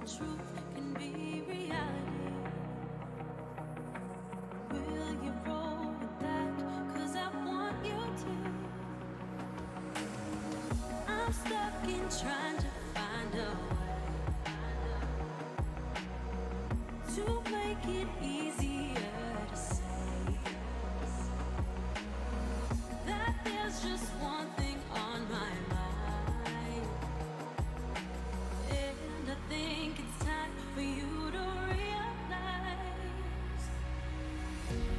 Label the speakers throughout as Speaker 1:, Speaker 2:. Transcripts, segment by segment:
Speaker 1: truth can be reality. Will you roll with that? 'Cause I want you to. I'm stuck in trying to find a way to make it easier to say that there's just one thing on my mind. And I think it's time for you to realize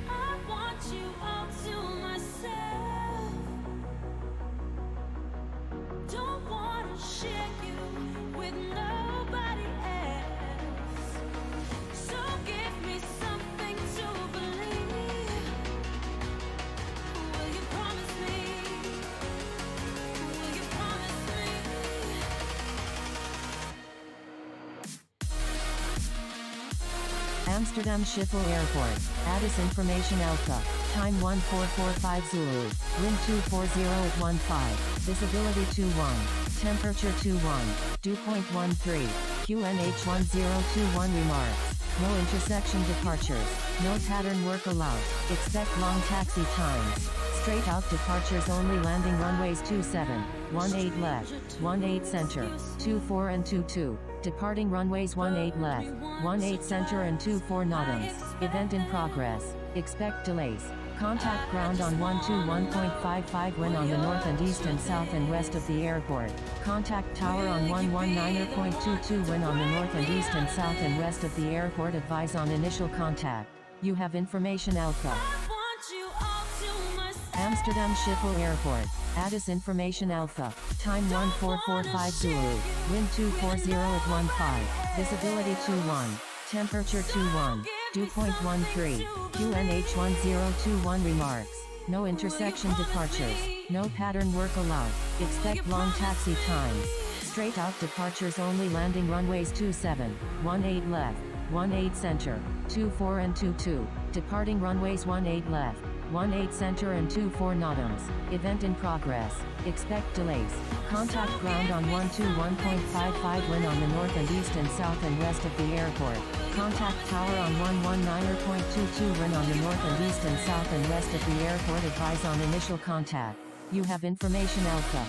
Speaker 1: I want you all to myself. Don't wanna share you with nobody else. So give me something to believe. Will you promise me? Will you promise me?
Speaker 2: Amsterdam Schiphol Airport, Addis Information Alpha, time 1445 Zulu, wind 240 at 15, visibility 21, temperature 21, dew point 13, QNH 1021 remarks, no intersection departures, no pattern work allowed, expect long taxi times, straight out departures only, landing runways 27, 18 left, 18 center, 24 and 22, departing runways 18 left, 18 center and 24 Notams, event in progress, expect delays. Contact ground on 121.55 when on the north and east and south and west of the airport. Contact tower on 119.22 when on the north and east and south and west of the airport. Advise on initial contact. You have information Alpha. Amsterdam Schiphol Airport, Addis Information Alpha, time 1445 Zulu, wind 240 at 15, visibility 21, temperature 21, dew point 13, QNH 1021 remarks, no intersection departures, no pattern work allowed, expect long taxi times, straight out departures only, landing runways 27, 18 left, 18 center, 24 and 22, departing runways 18 left, 18 center and 24 Notams, event in progress, expect delays. Contact ground on 121.55 when on the north and east and south and west of the airport. Contact tower on 119.22 when on the north and east and south and west of the airport. Advise on initial contact. You have information Alpha.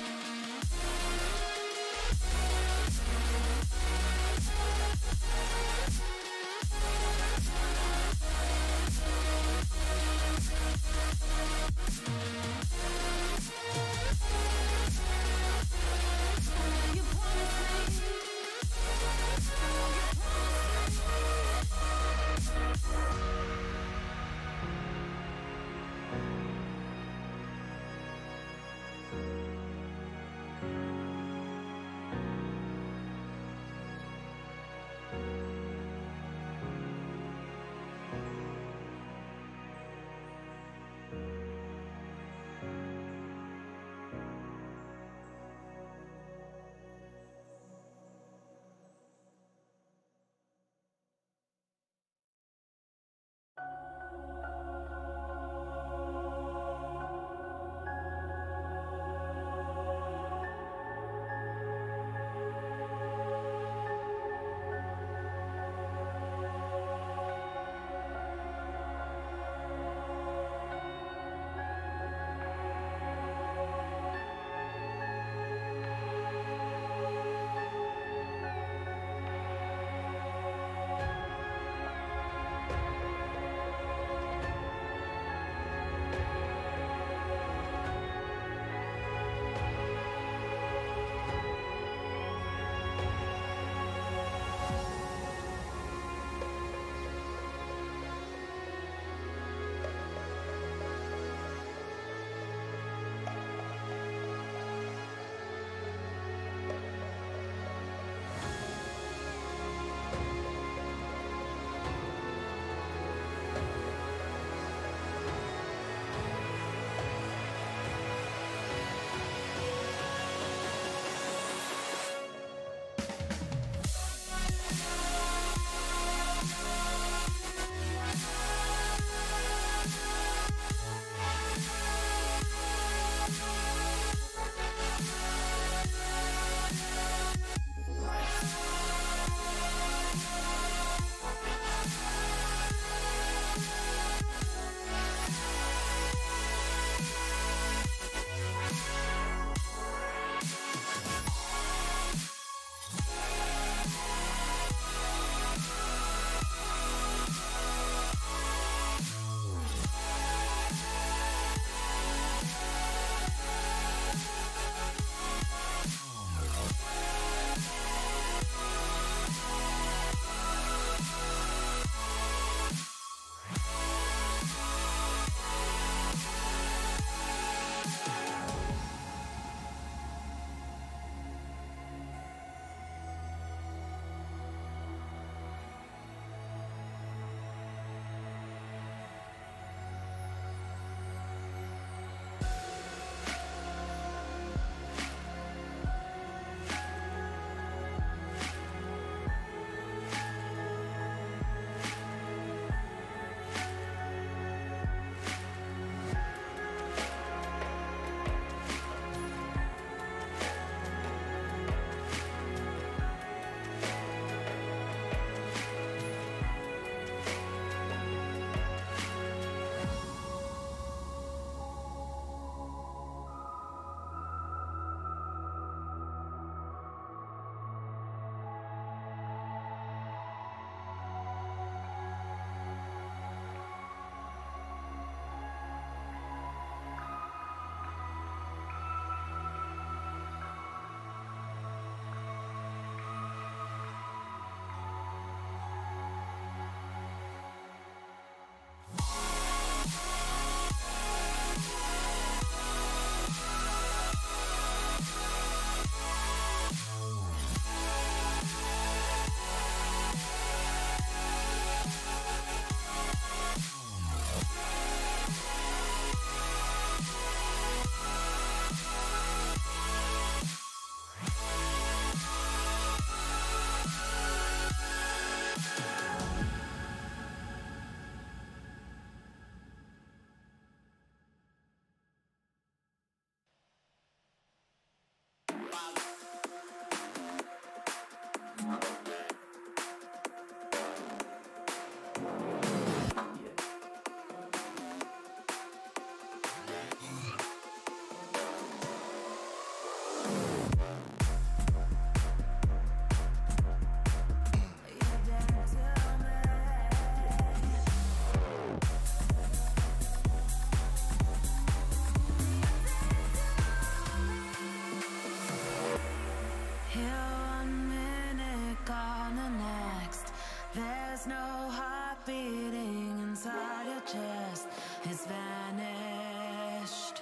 Speaker 1: there's no heart beating inside your chest. It's vanished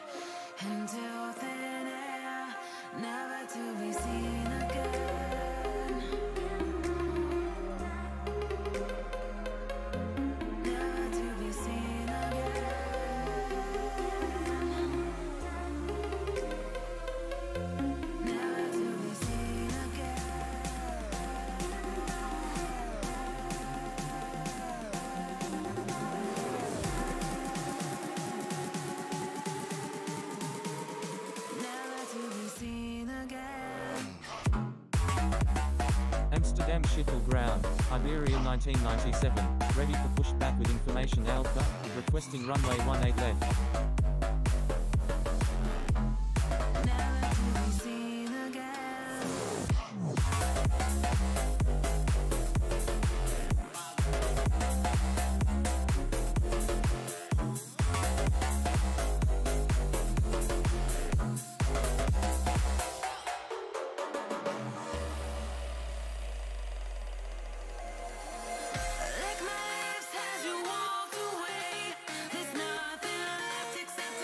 Speaker 1: into thin air, never to be seen again. Never to be seen again. Never to be seen again. Never to be seen again.
Speaker 3: Amsterdam Schiphol Ground, Iberia 1997, ready for pushback with information Alpha, requesting runway 18 left.
Speaker 1: Never to be seen again. Lick my lips as you walked away. There's nothing left except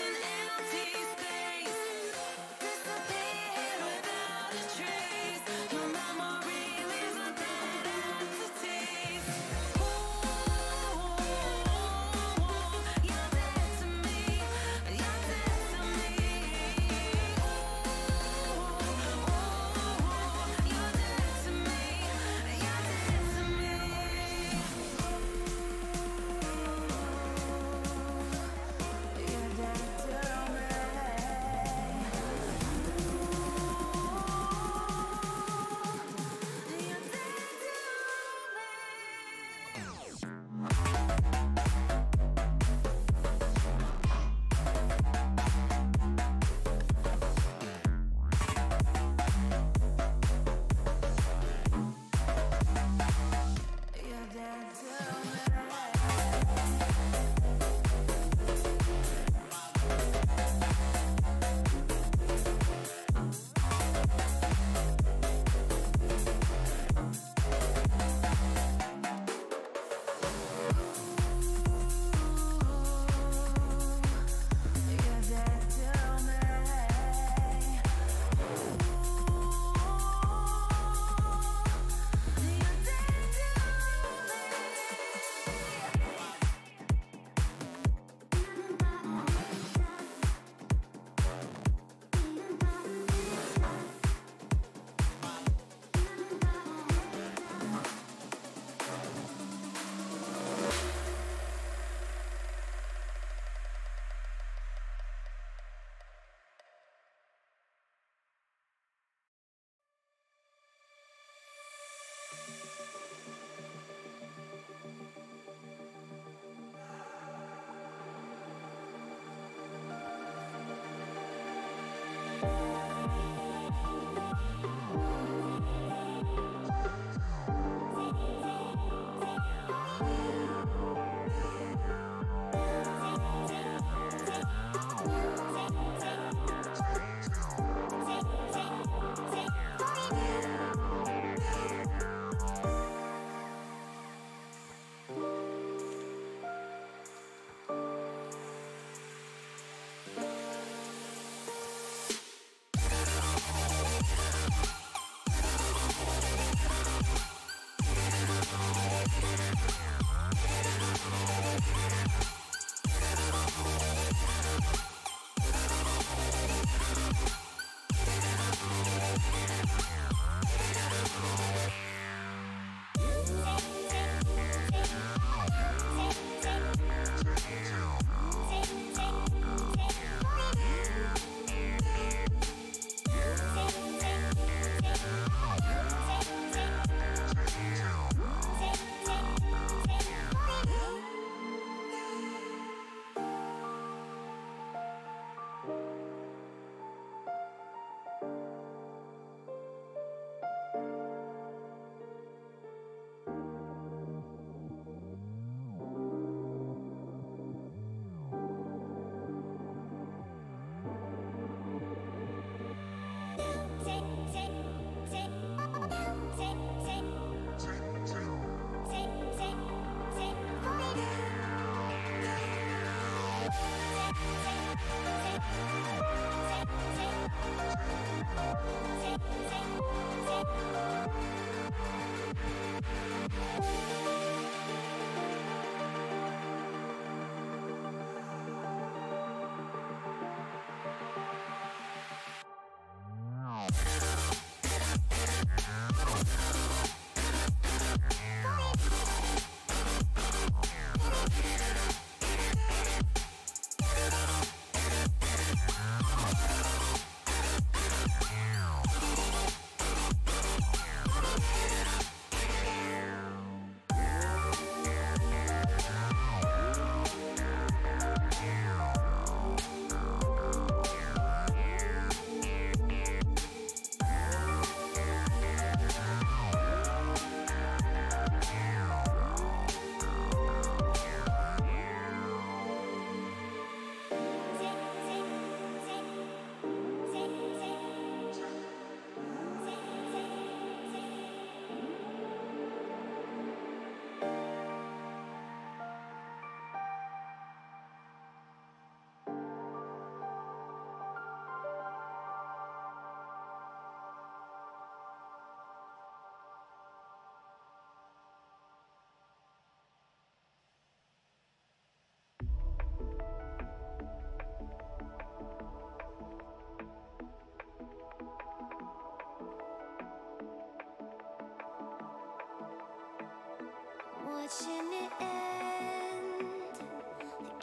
Speaker 1: watching it end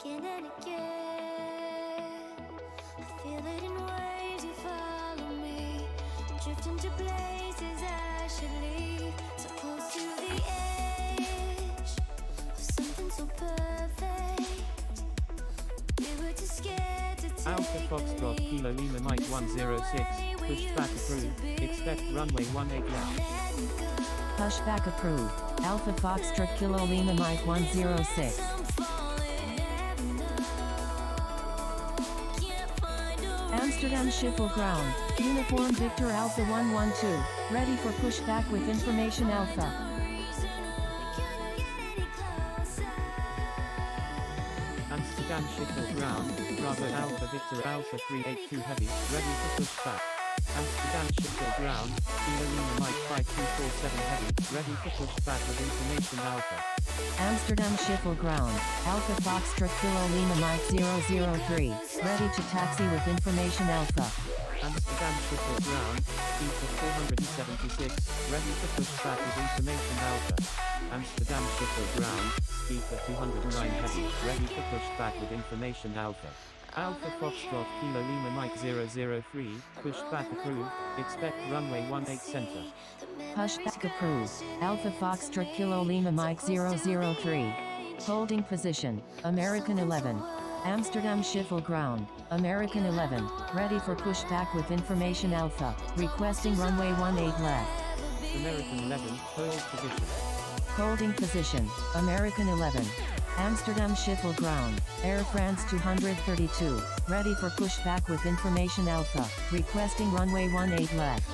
Speaker 1: again and again. I feel it in waves, you follow me, drifting to places I should leave, so close to the edge of something so perfect. We were too scared to take
Speaker 3: Alpha Foxtrot Kilo Lima Mike 106, pushback approved, expect runway 18 left.
Speaker 2: Pushback approved. Alpha Foxtrot Kilo Lima Mike 106. Amsterdam Schiphol ground. Uniform Victor Alpha 112. Ready for pushback with information Alpha.
Speaker 3: Amsterdam Schiphol ground. Bravo Alpha Victor Alpha 382 heavy, ready for pushback. Amsterdam Schiphol ground. Kilo Lima Mike 5247 heavy, ready for pushback with information Alpha.
Speaker 2: Amsterdam Schiphol ground. Alpha Foxtrot Kilo Lima Mike 003. Ready to taxi with information Alpha.
Speaker 3: Amsterdam Schiphol ground. Speed 476, ready for pushback with information Alpha. Amsterdam Schiphol ground. Speed 209 heavy, ready for pushback with information Alpha. Alpha Foxtrot Kilo Lima Mike 003, pushback approved, expect runway 18 center.
Speaker 2: Pushback approved. Alpha Foxtrot Kilo Lima Mike 003. Holding position. American 11. Amsterdam Schiphol ground. American 11. Ready for pushback with information Alpha. Requesting runway 18 left.
Speaker 3: American 11, hold position.
Speaker 2: Holding position. American 11. Amsterdam Schiphol ground. Air France 232. Ready for pushback with information Alpha. Requesting runway 18 left.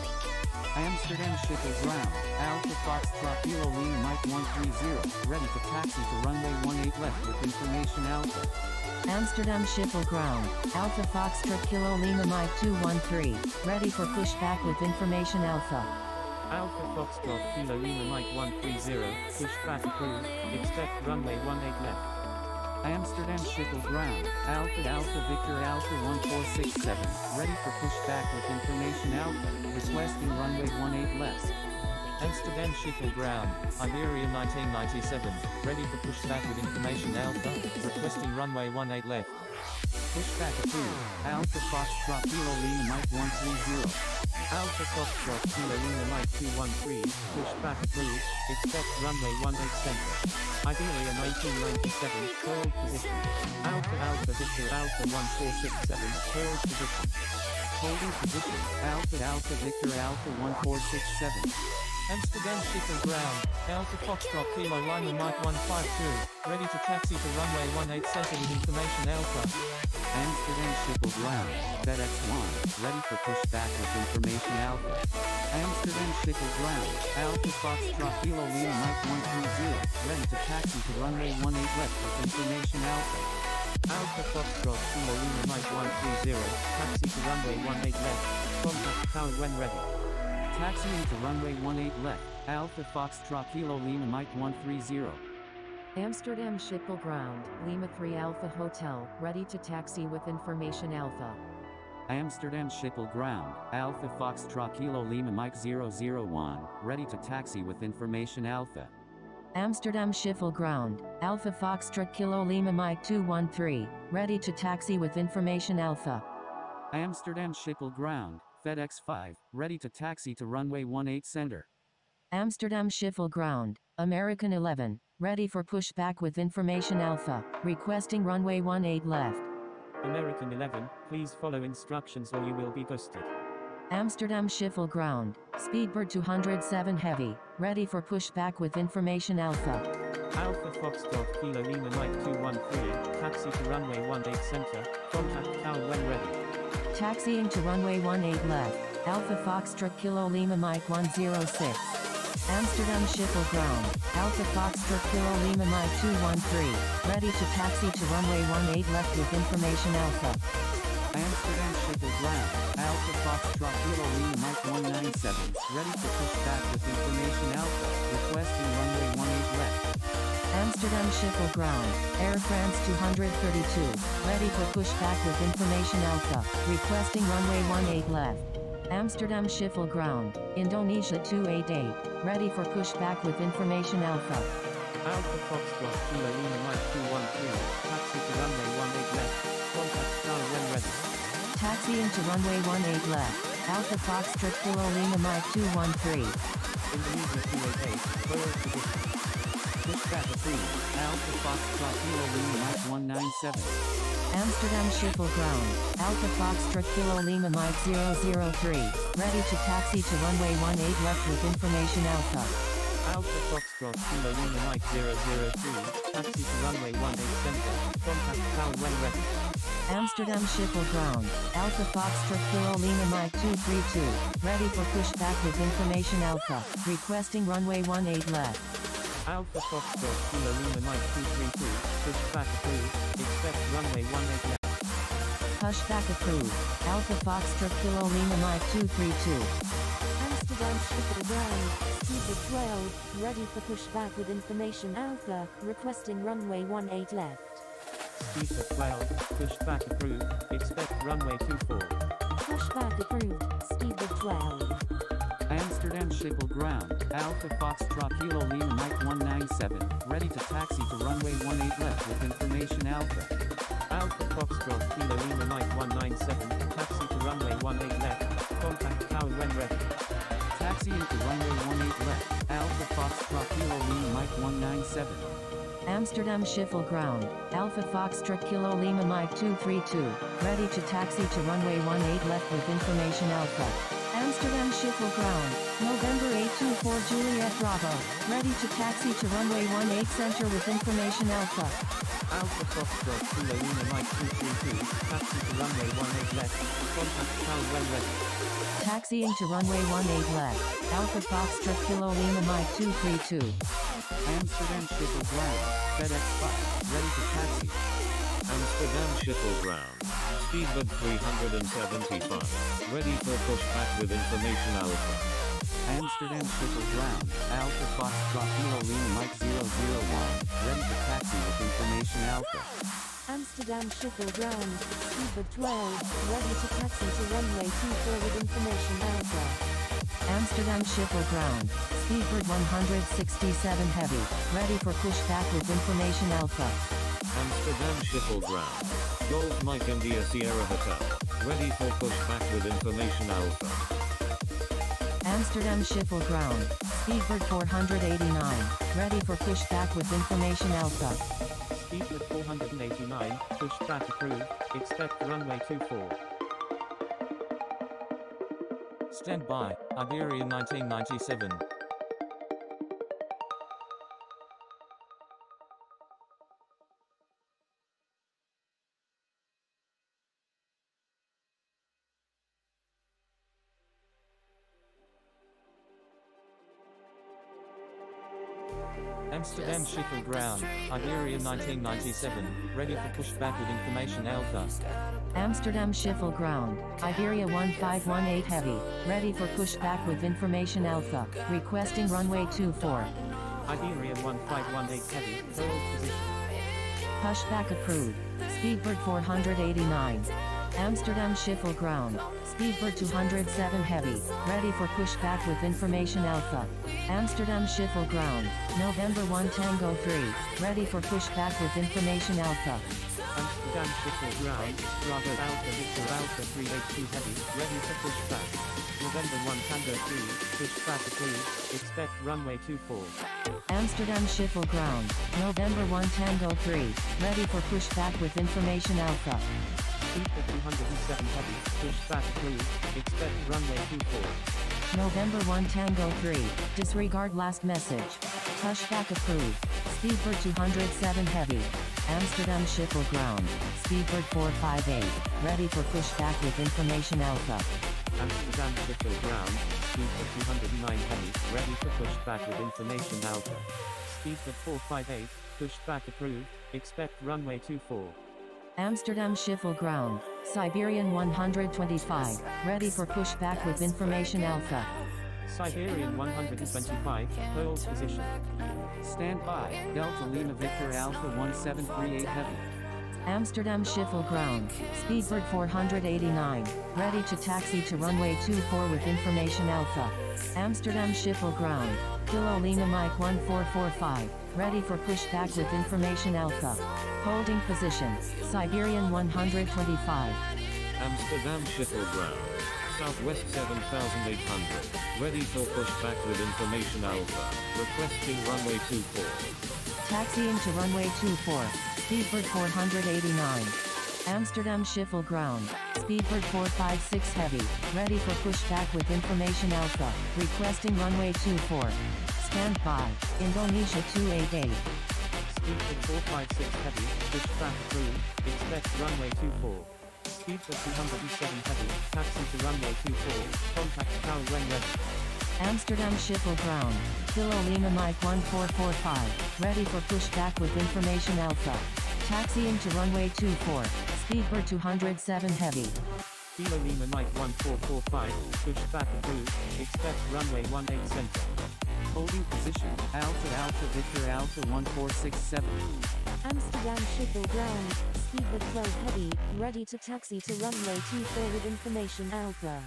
Speaker 4: Amsterdam Schiphol ground. Alpha Foxtrot Kilo Lima Mike 130. Ready to taxi to runway 18 left with information Alpha.
Speaker 2: Amsterdam Schiphol ground. Alpha Foxtrot Kilo Lima Mike 213. Ready for pushback with information Alpha.
Speaker 3: Alpha Foxtrot Kilo Lima Mike 130, pushback approved, expect runway 18 left.
Speaker 4: Amsterdam Schiphol ground. Alpha Victor Alpha 1467. Ready for pushback with information Alpha. Requesting runway 18 left.
Speaker 3: Amsterdam Schiphol ground, Iberia 1997, ready for pushback with information Alpha, requesting runway 18 left.
Speaker 4: Pushback approved. Alpha Foxtrot Kilo Lima Mike 130.
Speaker 3: Alpha Foxtrot Kilo Lima Mike 213, pushback approved, expect runway 18 center. Iberia 1997, hold position. Alpha Victor Alpha 1467, hold position.
Speaker 4: Holding position. Alpha Victor Alpha 1467.
Speaker 3: Amsterdam Schiphol ground, Alpha Foxtrot Kilo Lima Mike 152, ready to taxi to runway 18 center with information Alpha.
Speaker 4: Amsterdam Schiphol ground. FedEx 1. Ready for pushback with information Alpha. Amsterdam Schiphol ground. Alpha Foxtrot Kilo Lima Mike 130. Ready to taxi to runway 18 left with information Alpha.
Speaker 3: Alpha Foxtrot Kilo Lima Mike 130, taxi to runway 18 left, contact tower when ready.
Speaker 4: Taxiing to runway 18 left. Alpha Foxtrot Kilo Lima Mike 130.
Speaker 2: Amsterdam Schiphol ground. Lima 3 Alpha Hotel. Ready to taxi with information Alpha.
Speaker 4: Amsterdam Schiphol ground. Alpha Foxtrot Kilo Lima Mike 001. Ready to taxi with information Alpha.
Speaker 2: Amsterdam Schiphol ground. Alpha Foxtrot Kilo Lima Mike 213. Ready to taxi with information Alpha.
Speaker 4: Amsterdam Schiphol ground. FedEx 5. Ready to taxi to runway 18 center.
Speaker 2: Amsterdam Schiphol ground. American 11. Ready for pushback with information Alpha. Requesting runway 18 left.
Speaker 3: American 11, please follow instructions or you will be ghosted.
Speaker 2: Amsterdam Schiphol ground. Speedbird 207 heavy. Ready for pushback with information Alpha.
Speaker 3: Alpha Foxtrot Kilo Lima Mike 213, taxi to runway 18 center, contact tower when ready.
Speaker 2: Taxiing to runway 18 left. Alpha Foxtrot Kilo Lima Mike 106. Amsterdam Schiphol ground. Alpha Foxtrot Kilo Lima Mike 213. Ready to taxi to runway 18 left with information Alpha.
Speaker 4: Amsterdam Schiphol ground. Alpha Foxtrot Kilo Lima Mike 197. Ready to push back with information Alpha. Requesting runway 18 left.
Speaker 2: Amsterdam Schiphol ground. Air France 232. Ready for pushback with information Alpha. Requesting runway 18 left. Amsterdam Schiphol ground. Indonesia 288. Ready for pushback with information Alpha.
Speaker 3: Alpha Foxtrot Kilo Lima Mike 213, taxi to runway 18 left, contact tower when ready.
Speaker 2: Taxiing to runway 18 left, Alpha Foxtrot Kilo Lima Mike 213.
Speaker 3: Indonesia 288, forward position.
Speaker 4: Pushback approved. Alpha Foxtrot Kilo Lima Mike 197.
Speaker 2: Amsterdam Schiphol ground, Alpha Foxtrot Kilo Lima Mike 003, ready to taxi to runway 18 left with information Alpha.
Speaker 3: Alpha Foxtrot Kilo Lima Mike 003, taxi to runway 18 center, contact tower when ready.
Speaker 2: Amsterdam Schiphol ground, Alpha Foxtrot Kilo Lima Mike 232, ready for pushback with information Alpha, requesting runway 18 left.
Speaker 3: Alpha Foxtrot Kilo Lima Mike 232, pushback approved, expect runway 18 left.
Speaker 2: Pushback approved, Alpha Foxtrot Kilo Lima Mike 232.
Speaker 5: Amsterdam Schiphol ground, speed 12, ready for pushback with information Alpha, requesting runway 18 left.
Speaker 3: Speed at 12, pushback approved, expect runway 24.
Speaker 5: Pushback approved, speed of 12.
Speaker 4: Amsterdam Schiphol ground, Alpha Foxtrot Kilo Lima Mike 197, ready to taxi to runway 18 left with information Alpha.
Speaker 3: Alpha Foxtrot Kilo Lima Mike 197, taxi to runway 18 left, contact tower when ready.
Speaker 4: Taxiing to runway 18 left, Alpha Foxtrot Kilo Lima Mike 197.
Speaker 2: Amsterdam Schiphol ground, Alpha Foxtrot Kilo Lima Mike 232, ready to taxi to runway 18 left with information Alpha. Amsterdam Schiphol ground, November 824 Juliet Bravo, ready to taxi to runway 18 center with information Alpha.
Speaker 3: Alpha Foxtrot Kilo Lima Mike 232, taxi to runway 18 left, contact tower when ready.
Speaker 2: Taxiing to runway 18 left, Alpha Foxtrot Kilo Lima Mike 232.
Speaker 4: Amsterdam Schiphol ground, FedEx 5, ready to taxi.
Speaker 6: Amsterdam Schiphol ground, speedbird 375, ready for pushback with information Alpha.
Speaker 4: Amsterdam Schiphol ground, Alpha Foxtrot Kilo Lima Mike 001, ready to taxi with information Alpha.
Speaker 5: Amsterdam Schiphol ground, speed 12, ready to taxi to runway 24 with information Alpha.
Speaker 2: Amsterdam Schiphol ground, Speedbird 167 heavy, ready for pushback with information Alpha.
Speaker 6: Amsterdam Schiphol ground, Golf Mike India Sierra Hotel, ready for pushback with information Alpha.
Speaker 2: Amsterdam Schiphol ground, Speedbird 489, ready for pushback with information Alpha.
Speaker 3: Speedbird 489, pushback approved, expect runway 24.
Speaker 7: Stand by, Iberia 1997. Amsterdam Schiphol ground, Iberia 1997, ready for pushback with information Alpha.
Speaker 2: Amsterdam Schiphol ground, Iberia 1518 heavy, ready for pushback with information Alpha, requesting runway 24.
Speaker 3: Iberia 1518 heavy, hold position.
Speaker 2: Pushback approved, Speedbird 489. Amsterdam Schiphol ground, Speedbird 207 heavy, ready for pushback with information Alpha. Amsterdam Schiphol ground, November 1 Tango 3, ready for pushback with information Alpha.
Speaker 3: Amsterdam Schiphol ground, Bravo Alpha Victor Alpha 382 heavy, ready for pushback. November 1 Tango 3, pushback approved, expect runway 24.
Speaker 2: Amsterdam Schiphol ground, November 1 Tango 3, ready for pushback with information Alpha.
Speaker 3: Speedbird 207 heavy, pushback approved, expect runway 24.
Speaker 2: November 1 Tango 3, disregard last message. Pushback approved, Speedbird 207 heavy. Amsterdam Schiphol ground, Speedbird 458, ready for pushback with information Alpha.
Speaker 3: Amsterdam Schiphol ground, Speedbird 209 heavy, ready for pushback with information Alpha. Speedbird 458, pushback approved, expect runway 24.
Speaker 2: Amsterdam Schiphol ground, Siberian 125, ready for pushback with information Alpha.
Speaker 3: Siberian 125, hold position.
Speaker 4: Stand by, Delta Lima Victor Alpha 1738 heavy.
Speaker 2: Amsterdam Schiphol ground, Speedbird 489, ready to taxi to runway 24 with information Alpha. Amsterdam Schiphol ground, Kilo Lima Mike 1445, ready for pushback with information Alpha. Holding position, Siberian 125.
Speaker 6: Amsterdam Schiphol ground, Southwest 7800, ready for pushback with information Alpha, requesting runway 24.
Speaker 2: Taxiing to runway 24, Speedbird 489. Amsterdam Schiphol ground, Speedbird 456 heavy, ready for pushback with information Alpha, requesting runway 24. Stand by, Indonesia 288.
Speaker 7: Speedbird 456 heavy, pushback approved, expect runway 24. Speedbird 207 heavy, taxi to runway 24, contact tower when ready.
Speaker 2: Amsterdam Schiphol ground, Kilo Lima Mike 1445, ready for pushback with information Alpha. Taxiing to runway 24, Speedbird 207 heavy.
Speaker 7: Kilo Lima Mike 1445, pushback approved, expect runway 18 center.
Speaker 4: Holding position, Alpha Alpha Victor Alpha 1467.
Speaker 5: Amsterdam Schiphol ground, Speedbird 12 heavy, ready to taxi to runway 24 with information Alpha.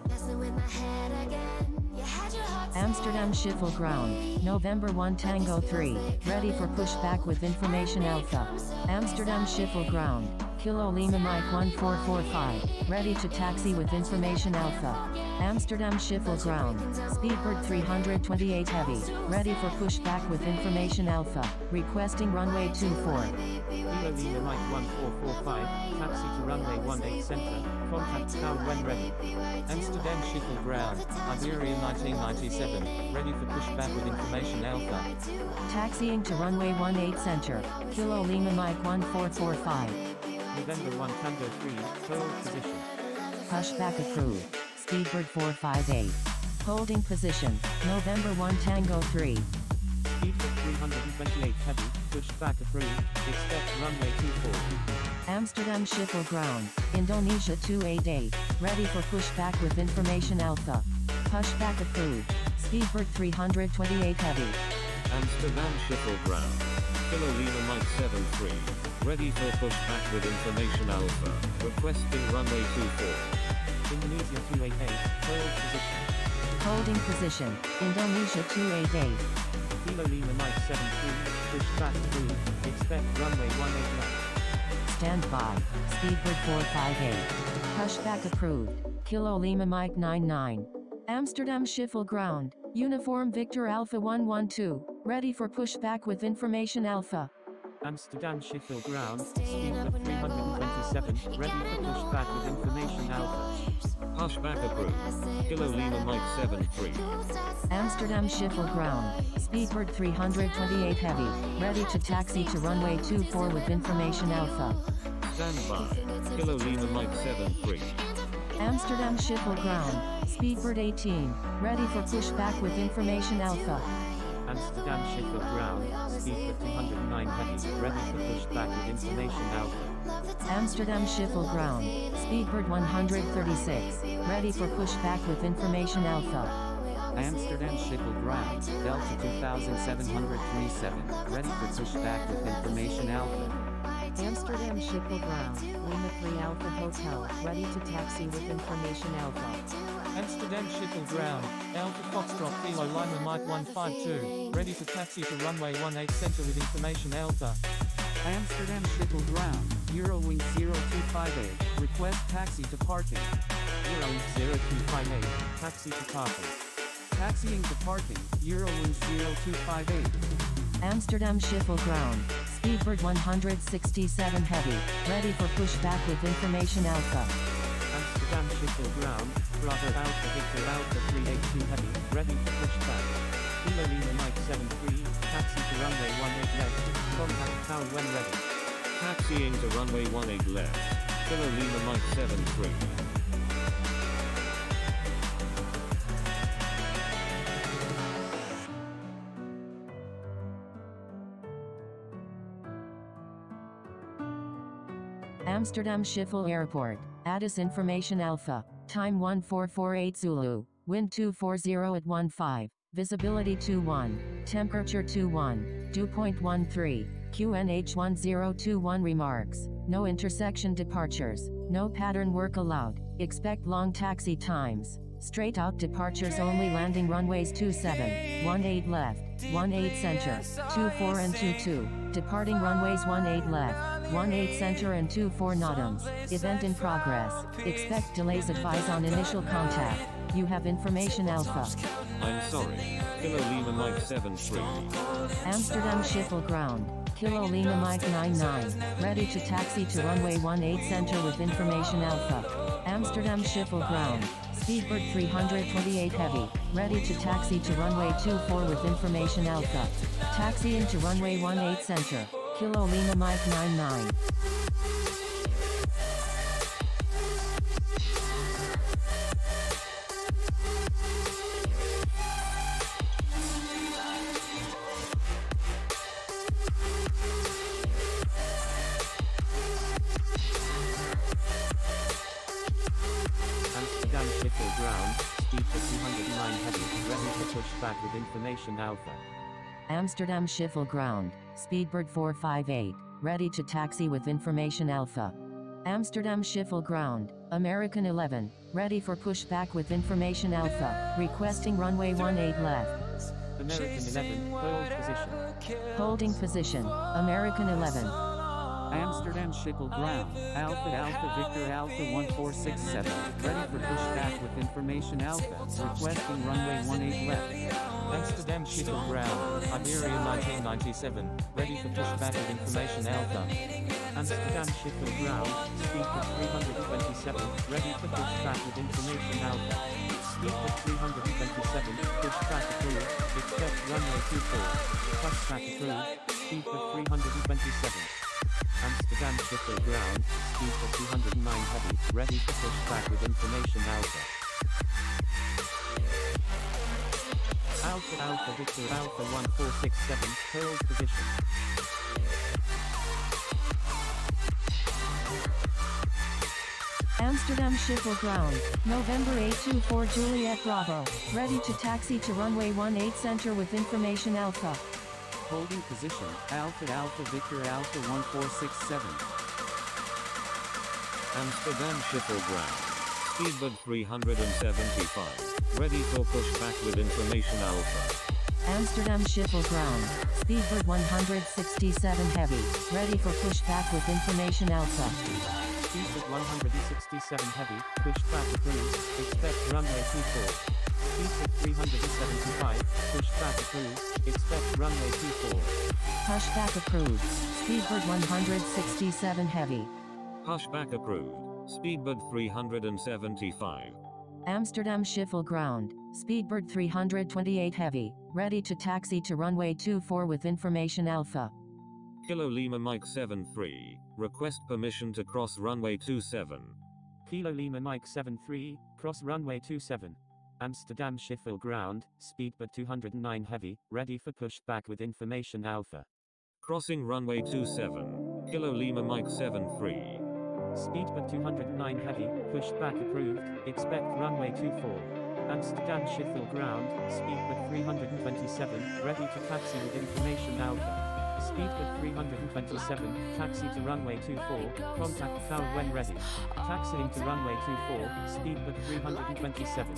Speaker 1: Messing with my head again. You had your heart
Speaker 2: Amsterdam Schiphol ground, November 1 Tango 3, ready for pushback with information Alpha. Amsterdam Schiphol ground, Kilo Lima Mike 1445, ready to taxi with information Alpha. Amsterdam Schiphol ground, Speedbird 328 heavy, ready for pushback with information Alpha, requesting runway 24.
Speaker 7: Kilo Lima Mike 1445, taxi to runway 18 center, contact tower when ready.
Speaker 3: Amsterdam Schiphol ground, Iberia 1997, ready for pushback with information Alpha.
Speaker 2: Taxiing to runway 18 center, Kilo Lima Mike 1445.
Speaker 7: November 1 Tango 3, hold position.
Speaker 2: Pushback approved, Speedbird 458. Holding position, November 1 Tango 3.
Speaker 7: Speedbird 328 heavy, pushback approved, expect runway 24.
Speaker 2: Amsterdam Schiphol ground, Indonesia 288, ready for pushback with information Alpha. Pushback approved, Speedbird 328 heavy.
Speaker 6: Amsterdam Schiphol ground, Kilo Lima Mike 73, ready for pushback with information Alpha, requesting runway 24.
Speaker 7: Indonesia 288, hold position.
Speaker 2: Holding position, Indonesia 288.
Speaker 7: Kilo Lima Mike 73, pushback approved, expect runway 18 left.
Speaker 2: Stand by, Speedbird 458. Pushback approved, Kilo Lima Mike 99. Amsterdam Schiphol ground, Uniform Victor Alpha 112, ready for pushback with information Alpha.
Speaker 7: Amsterdam Schiphol ground, Speedbird 327, ready for pushback with information Alpha.
Speaker 6: Pushback approved, Kilo Lima Mike 73.
Speaker 2: Amsterdam Schiphol ground, Speedbird 328 heavy, ready to taxi to runway 24 with information Alpha.
Speaker 6: Stand by, Kilo Lima Mike 73.
Speaker 2: Amsterdam Schiphol ground, Speedbird 18, ready for pushback with information Alpha.
Speaker 7: Amsterdam Schiphol ground, Speedbird 209 heavy, ready for pushback with information Alpha.
Speaker 2: Amsterdam Schiphol ground, Speedbird 136, ready for pushback with information Alpha.
Speaker 4: Amsterdam Schiphol ground, Delta 2737, ready for pushback with information Alpha.
Speaker 5: Amsterdam Schiphol ground, Lima 3 Alpha Hotel, ready to taxi with information Alpha.
Speaker 7: Amsterdam Schiphol ground, Alpha Foxtrot Kilo Lima Mike 152, ready to taxi to runway 18 center with information Alpha.
Speaker 4: Amsterdam Schiphol ground, Eurowings 0258, request taxi to parking.
Speaker 7: Eurowings 0258, taxi to parking.
Speaker 4: Taxiing to parking, Eurowings 0258.
Speaker 2: Amsterdam Schiphol ground, Speedbird 167 heavy, ready for pushback with information Alpha.
Speaker 7: Amsterdam Schiphol ground, Bravo Alpha Victor Alpha 382 heavy, ready for pushback. Kilo Lima Mike 73, taxi to runway 18 left, contact tower when ready.
Speaker 6: Taxiing to runway 18 left, Kilo Lima Mike 73.
Speaker 2: Amsterdam Schiphol Airport, ADIS Information Alpha, time 1448 Zulu, wind 240 at 15, visibility 21, temperature 21, dew point 13, QNH 1021 remarks, no intersection departures, no pattern work allowed, expect long taxi times, straight out departures only, landing runways 27, 18 left, 18 center, 24 and 22, departing runways 18 left, 18 center and 24 Notams, event in progress, expect delays, advise on initial contact, you have information Alpha.
Speaker 6: I'm sorry. Kilo Lima Mike 73.
Speaker 2: Amsterdam Schiphol ground, Kilo Lima Mike 99, ready to taxi to runway 18 center with information Alpha. Amsterdam Schiphol ground, Speedbird 328 heavy, ready to taxi to runway 24 with information Alpha. Taxiing to runway 18 center, Kilo Lima Mike 99.
Speaker 7: Amsterdam Schiphol ground, speed for 209 heavy, ready to push back with information Alpha.
Speaker 2: Amsterdam Schiphol ground, Speedbird 458, ready to taxi with information Alpha. Amsterdam Schiphol ground, American 11, ready for pushback with information Alpha, requesting runway 18 left.
Speaker 7: American 11, hold position.
Speaker 2: Holding position, American 11.
Speaker 4: Amsterdam Schiphol ground, Alpha Alpha Victor Alpha 1467, ready for pushback with information Alpha, requesting runway 18 left.
Speaker 7: Amsterdam Schiphol ground, Iberia 1997, ready for pushback with information Alpha. Amsterdam Schiphol ground, speed for 327, ready for pushback with information Alpha. Speed for 327, pushback approved, expect runway 24. Pushback approved, speed for 327. Amsterdam Schiphol ground, speed for 209 heavy, ready for pushback with information Alpha. Alpha Alpha Victor Alpha 1467, hold position.
Speaker 2: Amsterdam Schiphol ground, November 824 Juliet Bravo, ready to taxi to runway 18 center with information Alpha.
Speaker 4: Holding position, Alpha Alpha Victor Alpha 1467.
Speaker 6: Amsterdam Schiphol ground. Speedbird 375. Ready for pushback with information Alpha.
Speaker 2: Amsterdam Schiphol ground, Speedbird 167 heavy, ready for pushback with information Alpha.
Speaker 7: Speedbird 167 heavy, pushback approved, expect runway 24. Speedbird 375, pushback approved, expect runway 24.
Speaker 2: Pushback approved, Speedbird 167 heavy.
Speaker 6: Pushback approved. Speedbird 375.
Speaker 2: Amsterdam Schiphol ground, Speedbird 328 heavy, ready to taxi to runway 24 with information Alpha.
Speaker 6: Kilo Lima Mike 73. Request permission to cross runway 27.
Speaker 7: Kilo Lima Mike 73, cross runway 27. Amsterdam Schiphol ground, Speedbird 209 heavy, ready for pushback with information Alpha.
Speaker 6: Crossing runway 27. Kilo Lima Mike 73.
Speaker 7: Speedbird 209 heavy, pushback approved, expect runway 24. Amsterdam Schiphol ground, Speedbird 327, ready to taxi with information Alpha. Speedbird 327, taxi to runway 24, contact tower when ready. Taxiing to runway 24, Speedbird 327.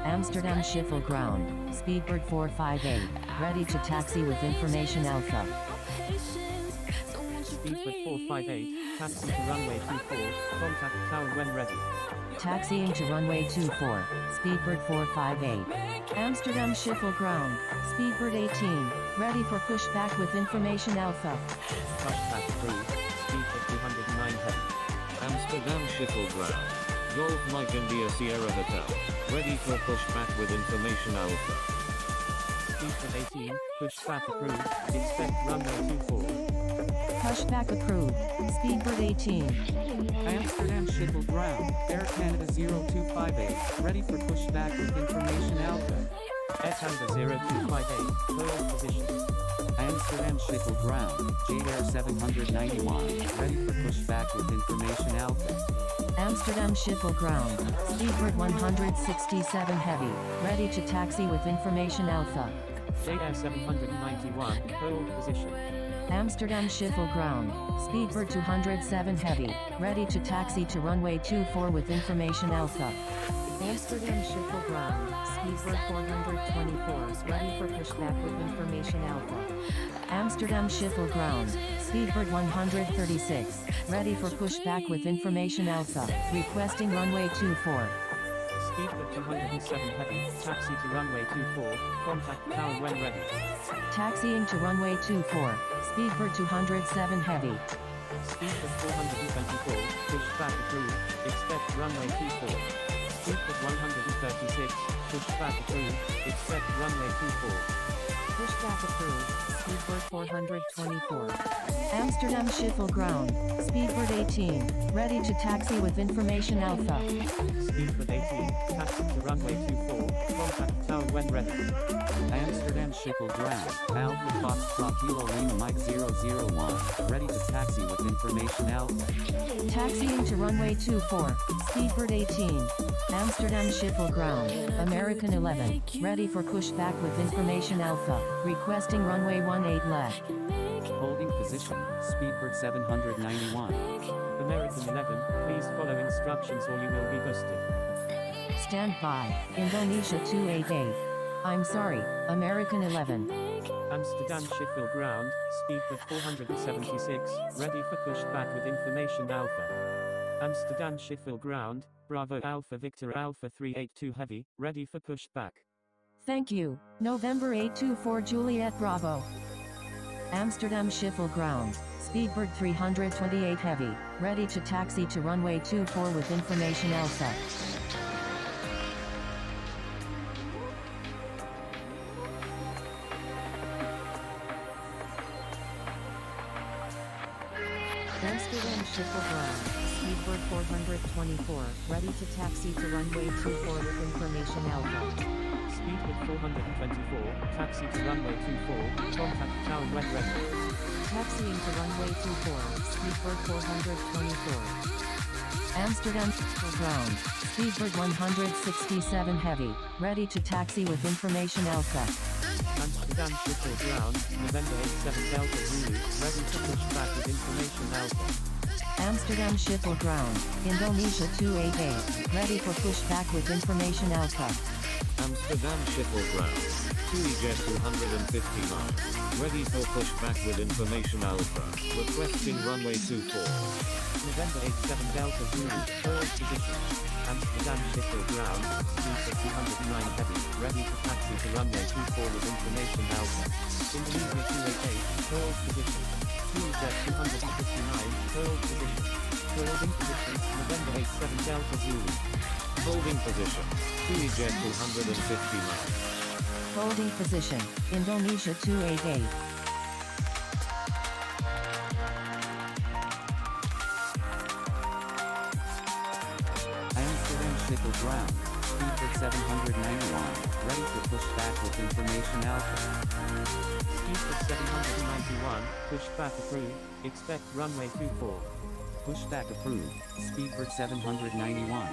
Speaker 2: Amsterdam Schiphol ground, Speedbird 458, ready to taxi with information Alpha.
Speaker 7: Speedbird 458, taxi to runway 24, contact tower when ready.
Speaker 2: Taxiing to runway 24, Speedbird 458. Amsterdam Schiphol ground, Speedbird 18, ready for pushback with information Alpha.
Speaker 7: Pushback approved, Speedbird 209 heavy.
Speaker 6: Amsterdam Schiphol ground. Golf Mike India Sierra Hotel. Ready for pushback with information Alpha.
Speaker 7: Speedbird 18, pushback approved, expect runway 24.
Speaker 2: Pushback approved, Speedbird 18.
Speaker 4: Amsterdam Schiphol ground, Air Canada 0258, ready for pushback with information Alpha.
Speaker 7: EHAM-CYYZ, hold position.
Speaker 4: Amsterdam Schiphol ground, Jade Air 791, ready for pushback with information Alpha.
Speaker 2: Amsterdam Schiphol ground, Speedbird 167 heavy, ready to taxi with information Alpha.
Speaker 7: Jade Air 791, hold position.
Speaker 2: Amsterdam Schiphol ground, Speedbird 207 heavy, ready to taxi to runway 24 with information Alpha. Amsterdam Schiphol ground, Speedbird 424, ready for pushback with information Alpha. Amsterdam Schiphol ground, Speedbird 136, ready for pushback with information Alpha, requesting runway 24.
Speaker 7: Speedbird 207 heavy, taxi to runway 24, contact tower when ready.
Speaker 2: Taxiing to runway 24, Speedbird 207 heavy.
Speaker 7: Speedbird 424, pushback approved, expect runway 24. Speedbird 136, pushback approved, expect runway 24.
Speaker 2: Pushback approved, Speedbird 424. Amsterdam Schiphol ground, Speedbird 18, ready to taxi with information Alpha.
Speaker 7: Speedbird 18, taxi to runway 24, contact tower when ready.
Speaker 4: Amsterdam Schiphol ground, Alpha Foxtrot Kilo Lima Mike 001, ready to taxi with information Alpha.
Speaker 2: Taxiing to runway 24, Speedbird 18. Amsterdam Schiphol ground, American 11, ready for pushback with information Alpha, requesting runway 18 left.
Speaker 4: Holding position, Speedbird 791.
Speaker 7: American 11, please follow instructions or you will be busted.
Speaker 2: Stand by, Indonesia 288. I'm sorry, American 11.
Speaker 7: Amsterdam Schiphol ground, Speedbird 476, ready for pushback with information Alpha. Amsterdam Schiphol ground, Bravo Alpha Victor Alpha 382 heavy, ready for pushback.
Speaker 2: Thank you, November 824 Juliet Bravo. Amsterdam Schiphol ground, Speedbird 328 heavy, ready to taxi to runway 24 with information Alpha. Amsterdam Schiphol ground, Speedbird 424, ready to taxi to runway 24 with information Alpha.
Speaker 7: Speedbird 424, taxi to runway 24, contact tower when ready.
Speaker 2: Taxiing to runway 24, Speedbird 424. Amsterdam Schiphol ground, Speedbird 167 heavy, ready to taxi with information Alpha.
Speaker 7: Amsterdam Schiphol ground, November 87 Delta Zulu, ready to pushback with information Alpha.
Speaker 2: Amsterdam Schiphol ground, Indonesia 288, ready for pushback with information Alpha.
Speaker 6: Amsterdam Schiphol ground, TUI-Jet 259, ready for pushback with information Alpha, requesting runway 24.
Speaker 7: November 87 Delta Zulu, hold position. Amsterdam Schiphol ground, Speedbird 209 heavy, ready to taxi to runway 24 with information Alpha. Indonesia 288, hold position. TUI-Jet 259, hold position. Holding position, November 87 Delta Zulu.
Speaker 6: Holding position, TUI-Jet 259.
Speaker 2: Holding position, Indonesia 288.
Speaker 4: Amsterdam Schiphol ground, Speedbird 791, ready for pushback with information Alpha.
Speaker 7: Speedbird 791, pushback approved, expect runway 24.
Speaker 4: Pushback approved, Speedbird 791.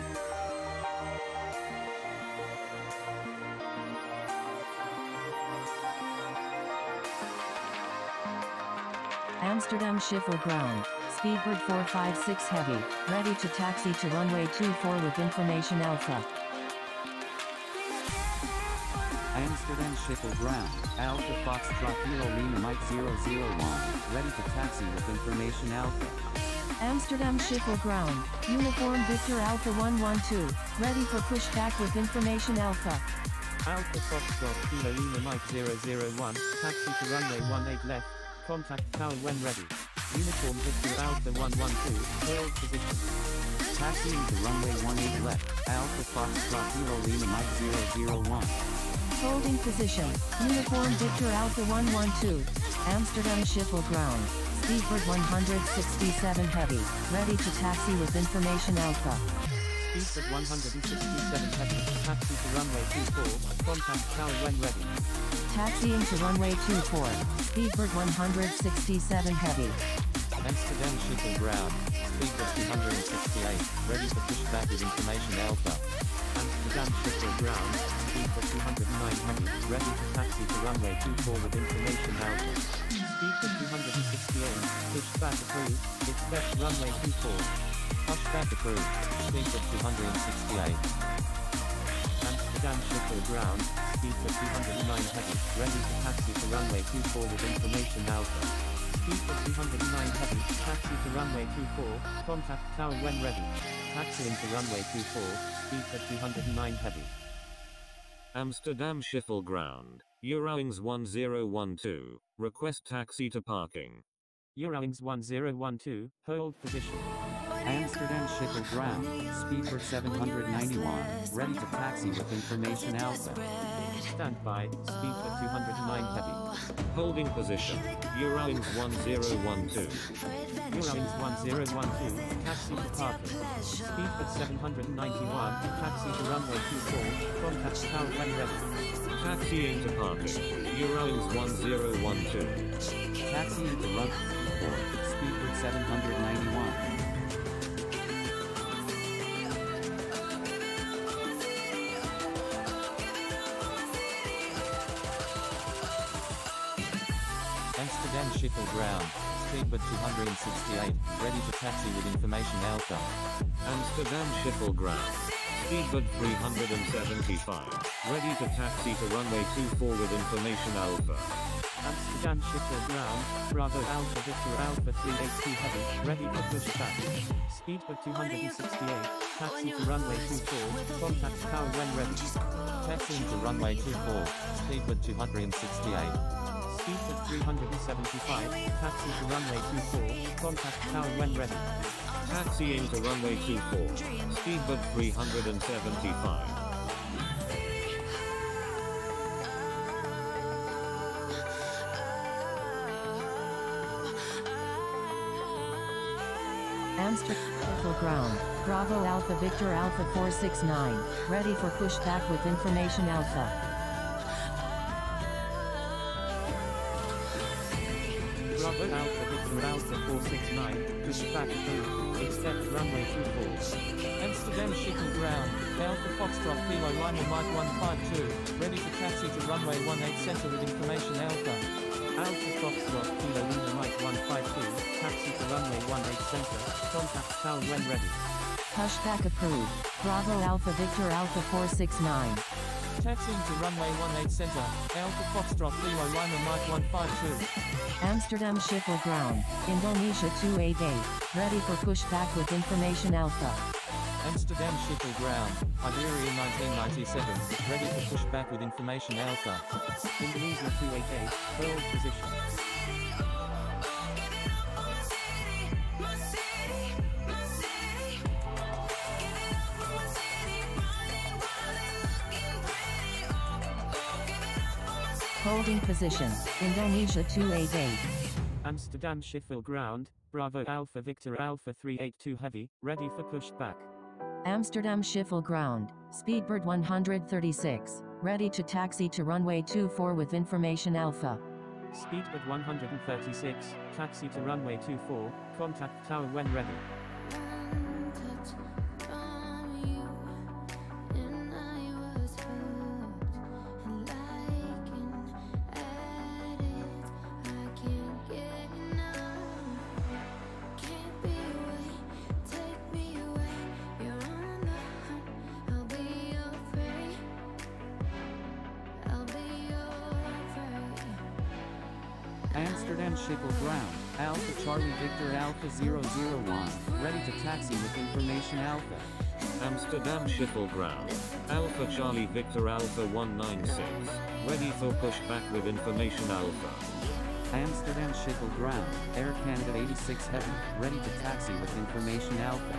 Speaker 2: Amsterdam Schiphol ground, Speedbird 456 heavy, ready to taxi to runway 24 with information Alpha.
Speaker 4: Amsterdam Schiphol ground, Alpha Foxtrot Kilo Lima Mike 001, ready to taxi with information Alpha.
Speaker 2: Amsterdam Schiphol ground, Uniform Victor Alpha 112, ready for pushback with information Alpha.
Speaker 7: Alpha Foxtrot Kilo Lima Mike 001, taxi to runway 18 left, contact tower when ready. Uniform Victor Alpha 112, hold position.
Speaker 4: Taxiing to runway 18 left, Alpha Foxtrot Kilo Lima Mike 001.
Speaker 2: Holding position, Uniform Victor Alpha 112, Amsterdam Schiphol ground, Speedbird 167 heavy, ready to taxi with information Alpha.
Speaker 7: speed at 167 heavy, taxi to runway 24, contact tower when ready.
Speaker 2: Taxiing to runway 24, speedbird 167 heavy.
Speaker 3: Amsterdam Schiphol ground, speedbird 268, ready for pushback with information Alpha.
Speaker 7: Amsterdam Schiphol ground, speedbird 209 heavy, ready to taxi to runway 24 with information Alpha. Speedbird 268, pushback approved, expect runway 24.
Speaker 3: Pushback approved, speedbird 268.
Speaker 7: Amsterdam Schiphol ground, speedbird 209 heavy, ready to taxi to runway 24 with information Alpha. Speedbird 209 heavy, taxi to runway 24, contact tower when ready. Taxiing to runway 24, speedbird 209 heavy.
Speaker 6: Amsterdam Schiphol ground, Eurowings 1012, request taxi to parking.
Speaker 7: Eurowings 1012, hold position.
Speaker 4: Amsterdam Schiphol ground, speedbird 791, ready to taxi with information Alpha.
Speaker 7: Standby, speedbird 209 heavy.
Speaker 6: Holding position, Eurowings 1012.
Speaker 7: Eurowings 1012, taxi to parking. Speedbird 791, taxi to runway 24, contact tower when ready.
Speaker 6: Taxiing to parking, Eurowings 1012.
Speaker 4: Taxiing to runway 24, speedbird 791.
Speaker 3: Amsterdam Schiphol ground, speedbird 268, ready to taxi with information Alpha.
Speaker 6: Amsterdam Schiphol ground, speedbird 375, ready to taxi to runway 24 with information Alpha.
Speaker 7: Amsterdam Schiphol ground, Bravo Alpha Victor Alpha 382 heavy, ready for pushback. Speedbird 268, taxi to runway 24, contact tower when ready.
Speaker 3: Taxiing to runway 24, speedbird 268.
Speaker 7: Speedbird 375, taxi to runway 24, contact tower when ready.
Speaker 6: Taxiing to runway 24, speedbird 375.
Speaker 2: Amsterdam Schiphol ground, Bravo Alpha Victor Alpha 469, ready for pushback with information Alpha.
Speaker 7: Bravo Alpha Victor Alpha 469, pushback approved, accept runway 24.
Speaker 8: Amsterdam Schiphol ground, Alpha Foxtrot Kilo Lima Mike 152, ready to taxi to runway 18 center with information Alpha.
Speaker 7: Alpha Foxtrot Kilo Lima Mike 152, taxi to runway 18 center, contact tower when ready.
Speaker 2: Pushback approved, Bravo Alpha Victor Alpha 469.
Speaker 8: Taxiing to runway 18 center, Alpha Foxtrot Kilo Lima Mike 152.
Speaker 2: Amsterdam Schiphol ground, Indonesia 288, ready for pushback with information Alpha.
Speaker 8: Amsterdam Schiphol ground, Iberia 1997, ready for pushback with information Alpha.
Speaker 7: Indonesia 288, hold position.
Speaker 2: Holding position, Indonesia 288.
Speaker 7: Amsterdam Schiphol ground, Bravo Alpha Victor Alpha 382 heavy, ready for pushback.
Speaker 2: Amsterdam Schiphol ground, Speedbird 136, ready to taxi to runway 24 with information Alpha.
Speaker 7: Speedbird 136, taxi to runway 24, contact tower when ready.
Speaker 4: Amsterdam Schiphol ground, Alpha Charlie Victor Alpha 001, ready to taxi with information Alpha.
Speaker 6: Amsterdam Schiphol ground, Alpha Charlie Victor Alpha 196, ready for pushback with information Alpha.
Speaker 4: Amsterdam Schiphol ground, Air Canada 86 heavy, ready to taxi with information Alpha.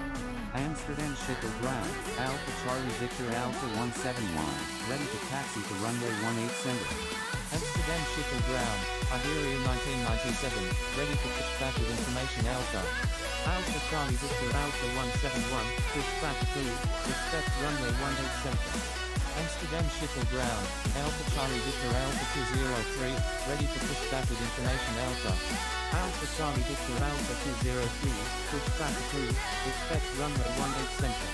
Speaker 4: Amsterdam Schiphol ground, Alpha Charlie Victor Alpha 171, ready to taxi to runway 18 center.
Speaker 8: Amsterdam Schiphol ground, Iberia 1997, ready for pushback with information Alpha. Alpha Charlie Victor Alpha 171, pushback approved, expect runway 18 center. Amsterdam Schiphol ground, Alpha Charlie Victor Alpha 203, ready for pushback with information Alpha. Alpha Charlie Victor Alpha 203, pushback approved, expect runway 18 center.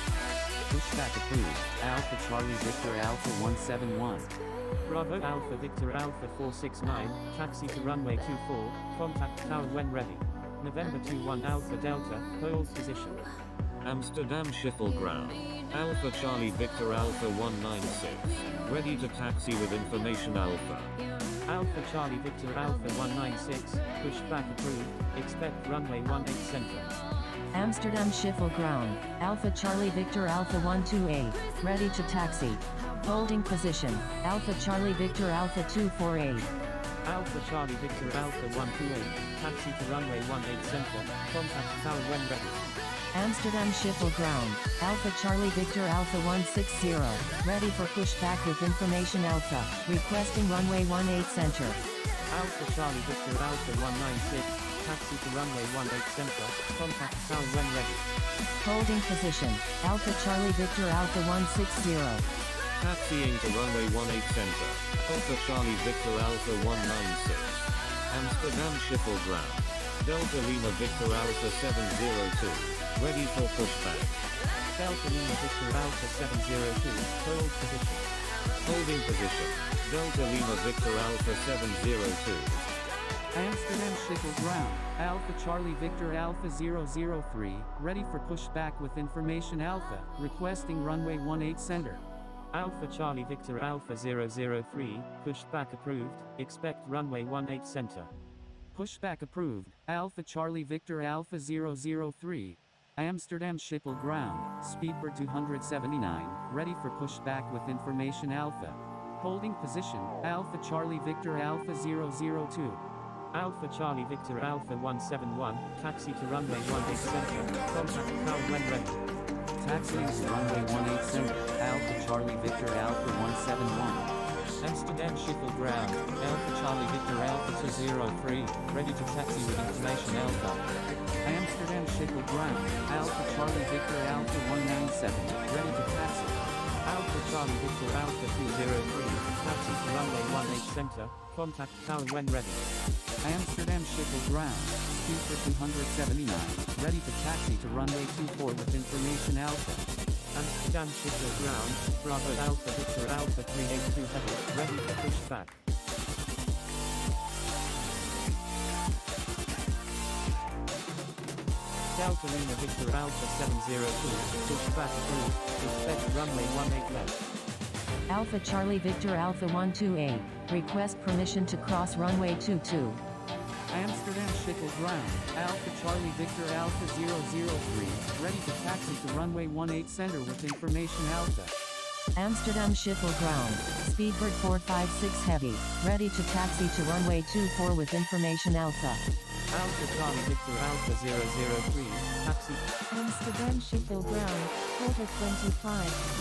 Speaker 4: Pushback approved, Alpha Charlie Victor Alpha 171.
Speaker 7: Bravo Alpha Victor Alpha 469, taxi to runway 24, contact tower when ready. November 21 Alpha Delta, hold position.
Speaker 6: Amsterdam Schiphol ground, Alpha Charlie Victor Alpha 196, ready to taxi with information Alpha.
Speaker 7: Alpha Charlie Victor Alpha 196, pushback approved, expect runway 18 center.
Speaker 2: Amsterdam Schiphol ground, Alpha Charlie Victor Alpha 128, ready to taxi. Holding position, Alpha Charlie Victor Alpha 248.
Speaker 7: Alpha Charlie Victor Alpha 128, taxi to runway 18 center, contact tower when ready.
Speaker 2: Amsterdam Schiphol ground, Alpha Charlie Victor Alpha 160, ready for pushback with information Alpha, requesting runway 18 center.
Speaker 7: Alpha Charlie Victor Alpha 196, taxi to runway 18 center, contact tower when ready.
Speaker 2: Holding position, Alpha Charlie Victor Alpha 160.
Speaker 6: Taxiing to runway 18 center, Alpha Charlie Victor Alpha 196. Amsterdam Schiphol ground, Delta Lima Victor Alpha 702, ready for pushback.
Speaker 7: Delta Lima Victor Alpha 702, hold position.
Speaker 6: Holding position, Delta Lima Victor Alpha 702.
Speaker 4: Amsterdam Schiphol ground, Alpha Charlie Victor Alpha 003, ready for pushback with information Alpha, requesting runway 18 center.
Speaker 7: Alpha Charlie Victor Alpha 003, pushback approved, expect runway 18 center.
Speaker 4: Pushback approved, Alpha Charlie Victor Alpha 003. Amsterdam Schiphol ground, speedbird 279, ready for pushback with information Alpha. Holding position, Alpha Charlie Victor Alpha 002.
Speaker 7: Alpha Charlie Victor Alpha 171, taxi to runway 18 center, contact tower when ready.
Speaker 4: Taxiing to runway 18 center, Alpha Charlie Victor Alpha 171.
Speaker 8: Amsterdam Schiphol ground, Alpha Charlie Victor Alpha 203, ready to taxi with information Alpha.
Speaker 4: Amsterdam Schiphol ground, Alpha Charlie Victor Alpha 197, ready to taxi.
Speaker 7: Alpha Charlie Victor Alpha 203, taxi to runway 18 center, contact tower when ready.
Speaker 4: Amsterdam Schiphol ground, speedbird 279, ready to taxi to runway 24 with information Alpha.
Speaker 7: Amsterdam Schiphol ground, Bravo Alpha Victor Alpha 382 heavy, ready for pushback. Delta Lima Victor Alpha 702, pushback approved, expect runway 18 left.
Speaker 2: Alpha Charlie Victor Alpha 128, request permission to cross runway 22.
Speaker 4: Amsterdam Schiphol ground, Alpha Charlie Victor Alpha 003, ready to taxi to runway 18 center with information Alpha.
Speaker 2: Amsterdam Schiphol ground, speedbird 456 heavy, ready to taxi to runway 24 with information Alpha.
Speaker 7: Alpha Charlie Victor Alpha 003, taxi.
Speaker 5: Amsterdam Schiphol ground, quarter 25,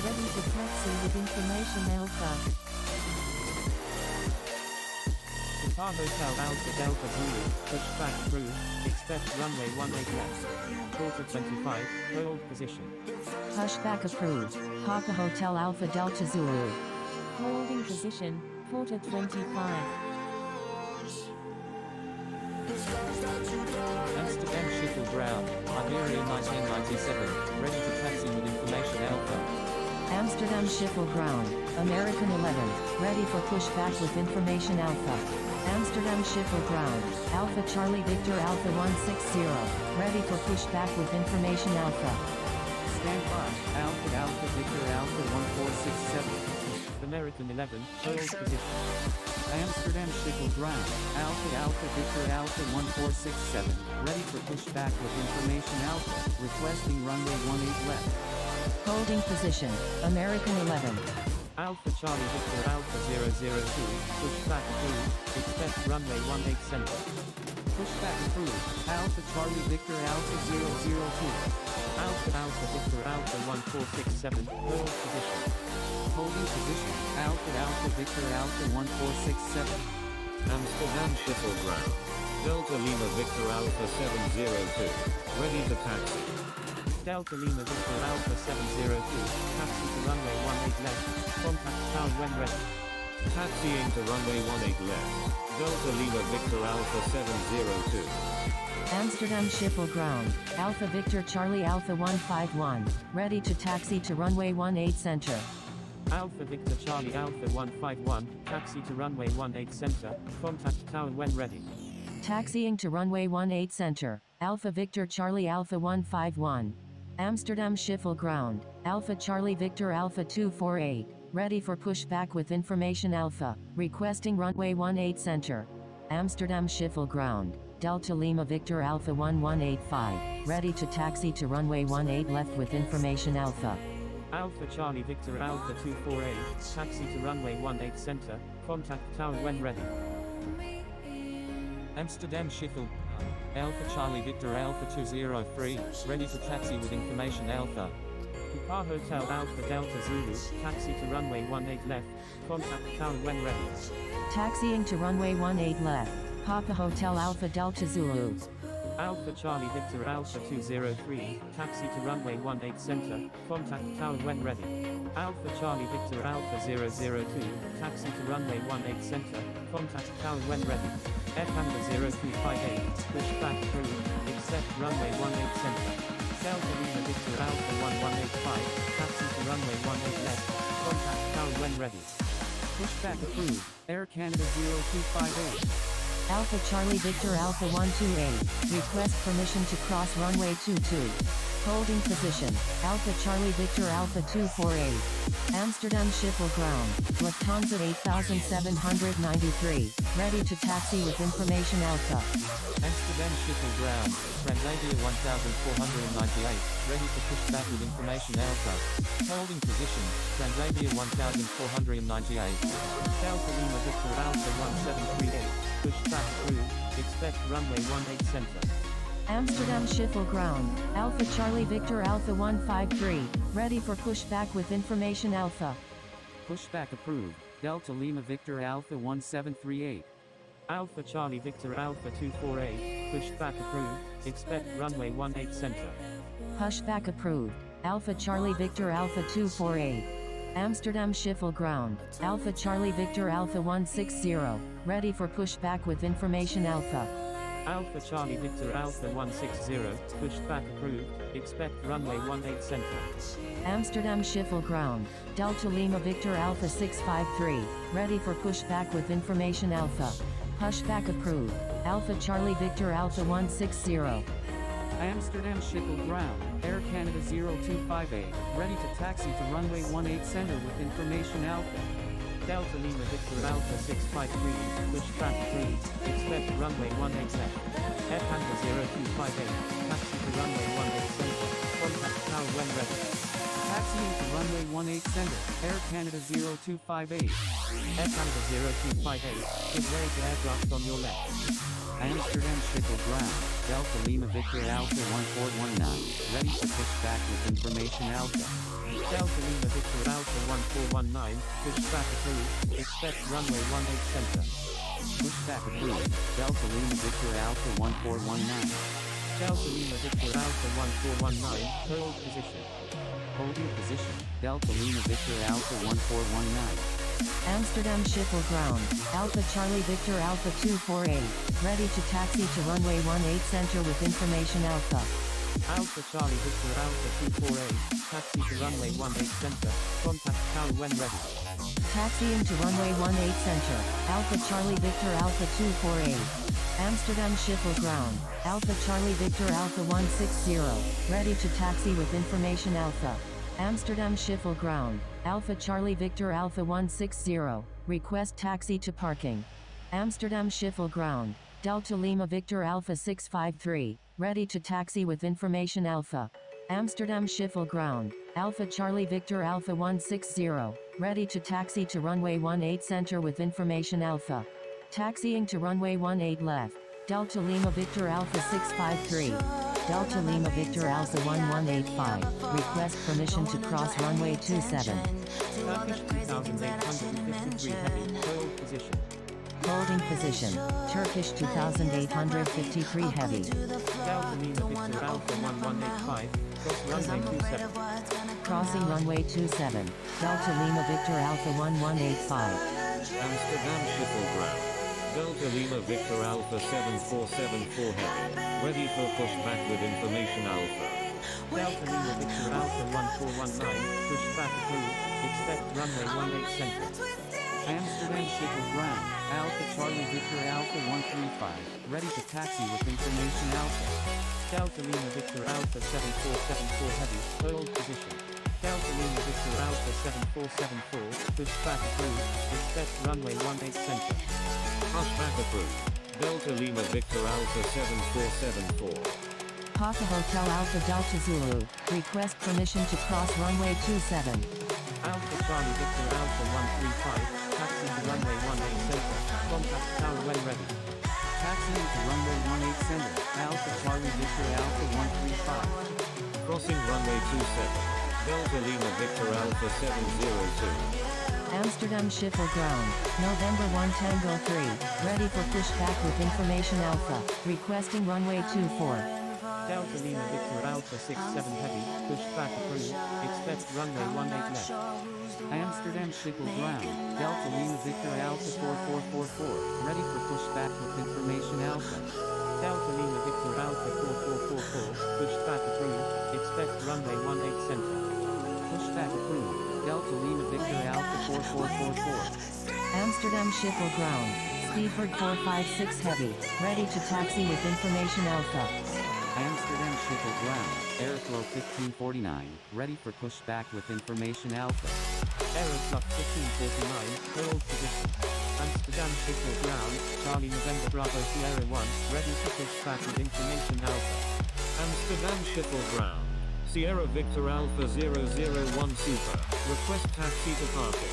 Speaker 5: ready to taxi with information Alpha.
Speaker 7: Qatar Hotel Alpha Delta Zulu, pushback approved, expect runway 18 left. Quarter 25, hold position.
Speaker 2: Pushback approved, Haka Hotel Alpha Delta Zulu.
Speaker 5: Holding position, quarter 25.
Speaker 8: Amsterdam Schiphol ground, Iberia 1997, ready to taxi with information Alpha.
Speaker 2: Amsterdam Schiphol ground, American 11, ready for pushback with information Alpha. Amsterdam Schiphol ground, Alpha Charlie Victor Alpha 160, ready for pushback with information Alpha.
Speaker 4: Stand by, Alpha Victor Alpha 1467.
Speaker 7: American 11, hold position.
Speaker 4: Amsterdam Schiphol ground, Alpha Victor Alpha 1467, ready for pushback with information Alpha, requesting runway 18 left.
Speaker 2: Holding position, American 11.
Speaker 7: Alpha Charlie Victor Alpha 002, pushback approved, expect runway 18 center.
Speaker 4: Pushback approved, Alpha Charlie Victor Alpha 002.
Speaker 7: Alpha Victor Alpha 1467, hold position.
Speaker 4: Holding position, Alpha Victor Alpha 1467.
Speaker 6: Amsterdam Schiphol ground. Delta Lima Victor Alpha 702. Ready to taxi.
Speaker 7: Delta Lima Victor Alpha 702, taxi to runway 18 left, contact tower when ready.
Speaker 6: Taxiing to runway 18 left. Delta Lima Victor Alpha 702.
Speaker 2: Amsterdam Schiphol ground. Alpha Victor Charlie Alpha 151. Ready to taxi to runway 18 center.
Speaker 7: Alpha Victor Charlie Alpha 151, taxi to runway 18 center, contact tower when ready.
Speaker 2: Taxiing to runway 18 center. Alpha Victor Charlie Alpha 151. Amsterdam Schiphol ground. Alpha Charlie Victor Alpha 248. Ready for pushback with information Alpha. Requesting runway 18 center. Amsterdam Schiphol ground. Delta Lima Victor Alpha 1185. Ready to taxi to runway 18 left with information Alpha.
Speaker 7: Alpha Charlie Victor Alpha 248, taxi to runway 18 center, contact tower when ready.
Speaker 8: Amsterdam Schiphol. Alpha Charlie Victor Alpha 203, ready to taxi with information Alpha.
Speaker 7: Papa Hotel Alpha Delta Zulu, taxi to runway 18 left, contact tower when ready.
Speaker 2: Taxiing to runway 18 left. Papa Hotel Alpha Delta Zulu.
Speaker 7: Alpha Charlie Victor Alpha 203, taxi to runway 18 center, contact tower when ready. Alpha Charlie Victor Alpha 002, taxi to runway 18 center, contact tower when ready. EHAM-CYYZ, pushback approved, accept runway 18 center. Delta Lima Victor Alpha 1185, taxi to runway 18 left, contact tower when ready.
Speaker 4: Pushback approved, Air Canada 0258.
Speaker 2: Alpha Charlie Victor Alpha 128. Request permission to cross runway 22. Holding position. Alpha Charlie Victor Alpha 248. Amsterdam Schiphol ground. Lufthansa 8793. Ready to taxi with information Alpha.
Speaker 8: Amsterdam Schiphol ground. Transavia 1498, ready to push back with information Alpha. Holding position. Transavia 1498.
Speaker 7: Delta Lima Victor Alpha 1738. Pushback approved. Expect runway 18 center.
Speaker 2: Amsterdam Schiphol ground. Alpha Charlie Victor Alpha 153. Ready for pushback with information Alpha.
Speaker 4: Pushback approved, Delta Lima Victor Alpha 1738.
Speaker 7: Alpha Charlie Victor Alpha 248. Pushback approved. Expect runway 18 center.
Speaker 2: Pushback approved. Alpha Charlie Victor Alpha 248. Amsterdam Schiphol ground. Alpha Charlie Victor Alpha 160. Ready for pushback with information Alpha.
Speaker 7: Alpha Charlie Victor Alpha 160, pushback approved, expect runway 18 center.
Speaker 2: Amsterdam Schiphol ground. Delta Lima Victor Alpha 653. Ready for pushback with information Alpha. Pushback approved. Alpha Charlie Victor Alpha 160.
Speaker 4: Amsterdam Schiphol ground, Air Canada 0258, ready to taxi to runway 18 center with information Alpha.
Speaker 7: Delta Lima Victor Alpha 653, pushback approved, expect runway 18 left. EHAM-CYYZ, taxi to runway 18 center, contact tower when ready.
Speaker 4: Taxiing to runway 18 center, Air Canada 0258.
Speaker 7: EHAM-CYYZ, give way to aircraft on your left.
Speaker 4: Amsterdam Schiphol ground, Delta Lima Victor Alpha 1419, ready to push back with information Alpha.
Speaker 7: Delta Lima Victor Alpha 1419, pushback approved, expect runway 18 center.
Speaker 4: Pushback approved, Delta Lima Victor Alpha 1419.
Speaker 7: Delta Lima Victor Alpha 1419, hold position.
Speaker 4: Holding position, Delta Lima Victor Alpha 1419.
Speaker 2: Amsterdam Schiphol ground. Alpha Charlie Victor Alpha 248. Ready to taxi to runway 18 center with information Alpha.
Speaker 7: Alpha Charlie Victor Alpha 248, taxi to runway 18 center, contact tower when ready.
Speaker 2: Taxiing to runway 18 center. Alpha Charlie Victor Alpha 248. Amsterdam Schiphol ground. Alpha Charlie Victor Alpha 160. Ready to taxi with information Alpha. Amsterdam Schiphol ground. Alpha Charlie Victor Alpha 160. Request taxi to parking. Amsterdam Schiphol ground. Delta Lima Victor Alpha 653. Ready to taxi with information Alpha. Amsterdam Schiphol ground. Alpha Charlie Victor Alpha 160. Ready to taxi to runway 18 center with information Alpha. Taxiing to runway 18 left. Delta Lima Victor Alpha 653. Delta Lima Victor Alpha 1185, request permission to cross runway 27.
Speaker 7: Turkish 2853 heavy, hold position.
Speaker 2: Holding position, Turkish 2853 heavy.
Speaker 7: Delta Lima Victor Alpha 1185, cross runway 27.
Speaker 2: Crossing runway 27, Delta Lima Victor Alpha 1185.
Speaker 6: Amsterdam Schiphol ground. Delta Lima Victor Alpha 7474 heavy, ready for pushback with information Alpha.
Speaker 7: Delta Lima Victor Alpha 1419, pushback approved, expect runway 18 center.
Speaker 4: Amsterdam Schiphol ground, Alpha Charlie Victor Alpha 135, ready to taxi with information Alpha.
Speaker 7: Delta Lima Victor Alpha 7474 heavy, hold position. Delta Lima Victor Alpha 7474, pushback approved, expect runway 18 center.
Speaker 6: Pushback approved. Delta Lima Victor Alpha 7474.
Speaker 2: Papa Hotel Alpha Delta Zulu, request permission to cross runway 27.
Speaker 7: Alpha Charlie Victor Alpha 135, taxi to runway 18 center, contact tower when ready.
Speaker 4: Taxiing to runway 18 center, Alpha Charlie Victor Alpha 135.
Speaker 6: Crossing runway 27. Delta Lima Victor Alpha 702.
Speaker 2: Amsterdam Schiphol ground, November 1 Tango 3, ready for pushback with information Alpha, requesting runway 24.
Speaker 7: Delta Lima Victor Alpha 67 heavy, pushback approved, expect runway 18 left.
Speaker 4: Amsterdam Schiphol ground, Delta Lima Victor Alpha 4444, ready for pushback with information Alpha.
Speaker 7: Delta Lima Victor Alpha 4444, pushback approved, expect runway 18 center.
Speaker 4: Pushback approved, Delta Lima Victor Alpha 4444.
Speaker 2: Amsterdam Schiphol ground, Speedbird 456 heavy, ready to taxi with information Alpha.
Speaker 4: Amsterdam Schiphol ground, Airflow 1549, ready for pushback with information Alpha.
Speaker 7: Aeroflux 1549, hold position. Amsterdam Schiphol ground, Charlie November Bravo Sierra 1, ready to pushback with information Alpha.
Speaker 6: Amsterdam Schiphol ground. Sierra Victor Alpha 001 Super, request taxi to parking.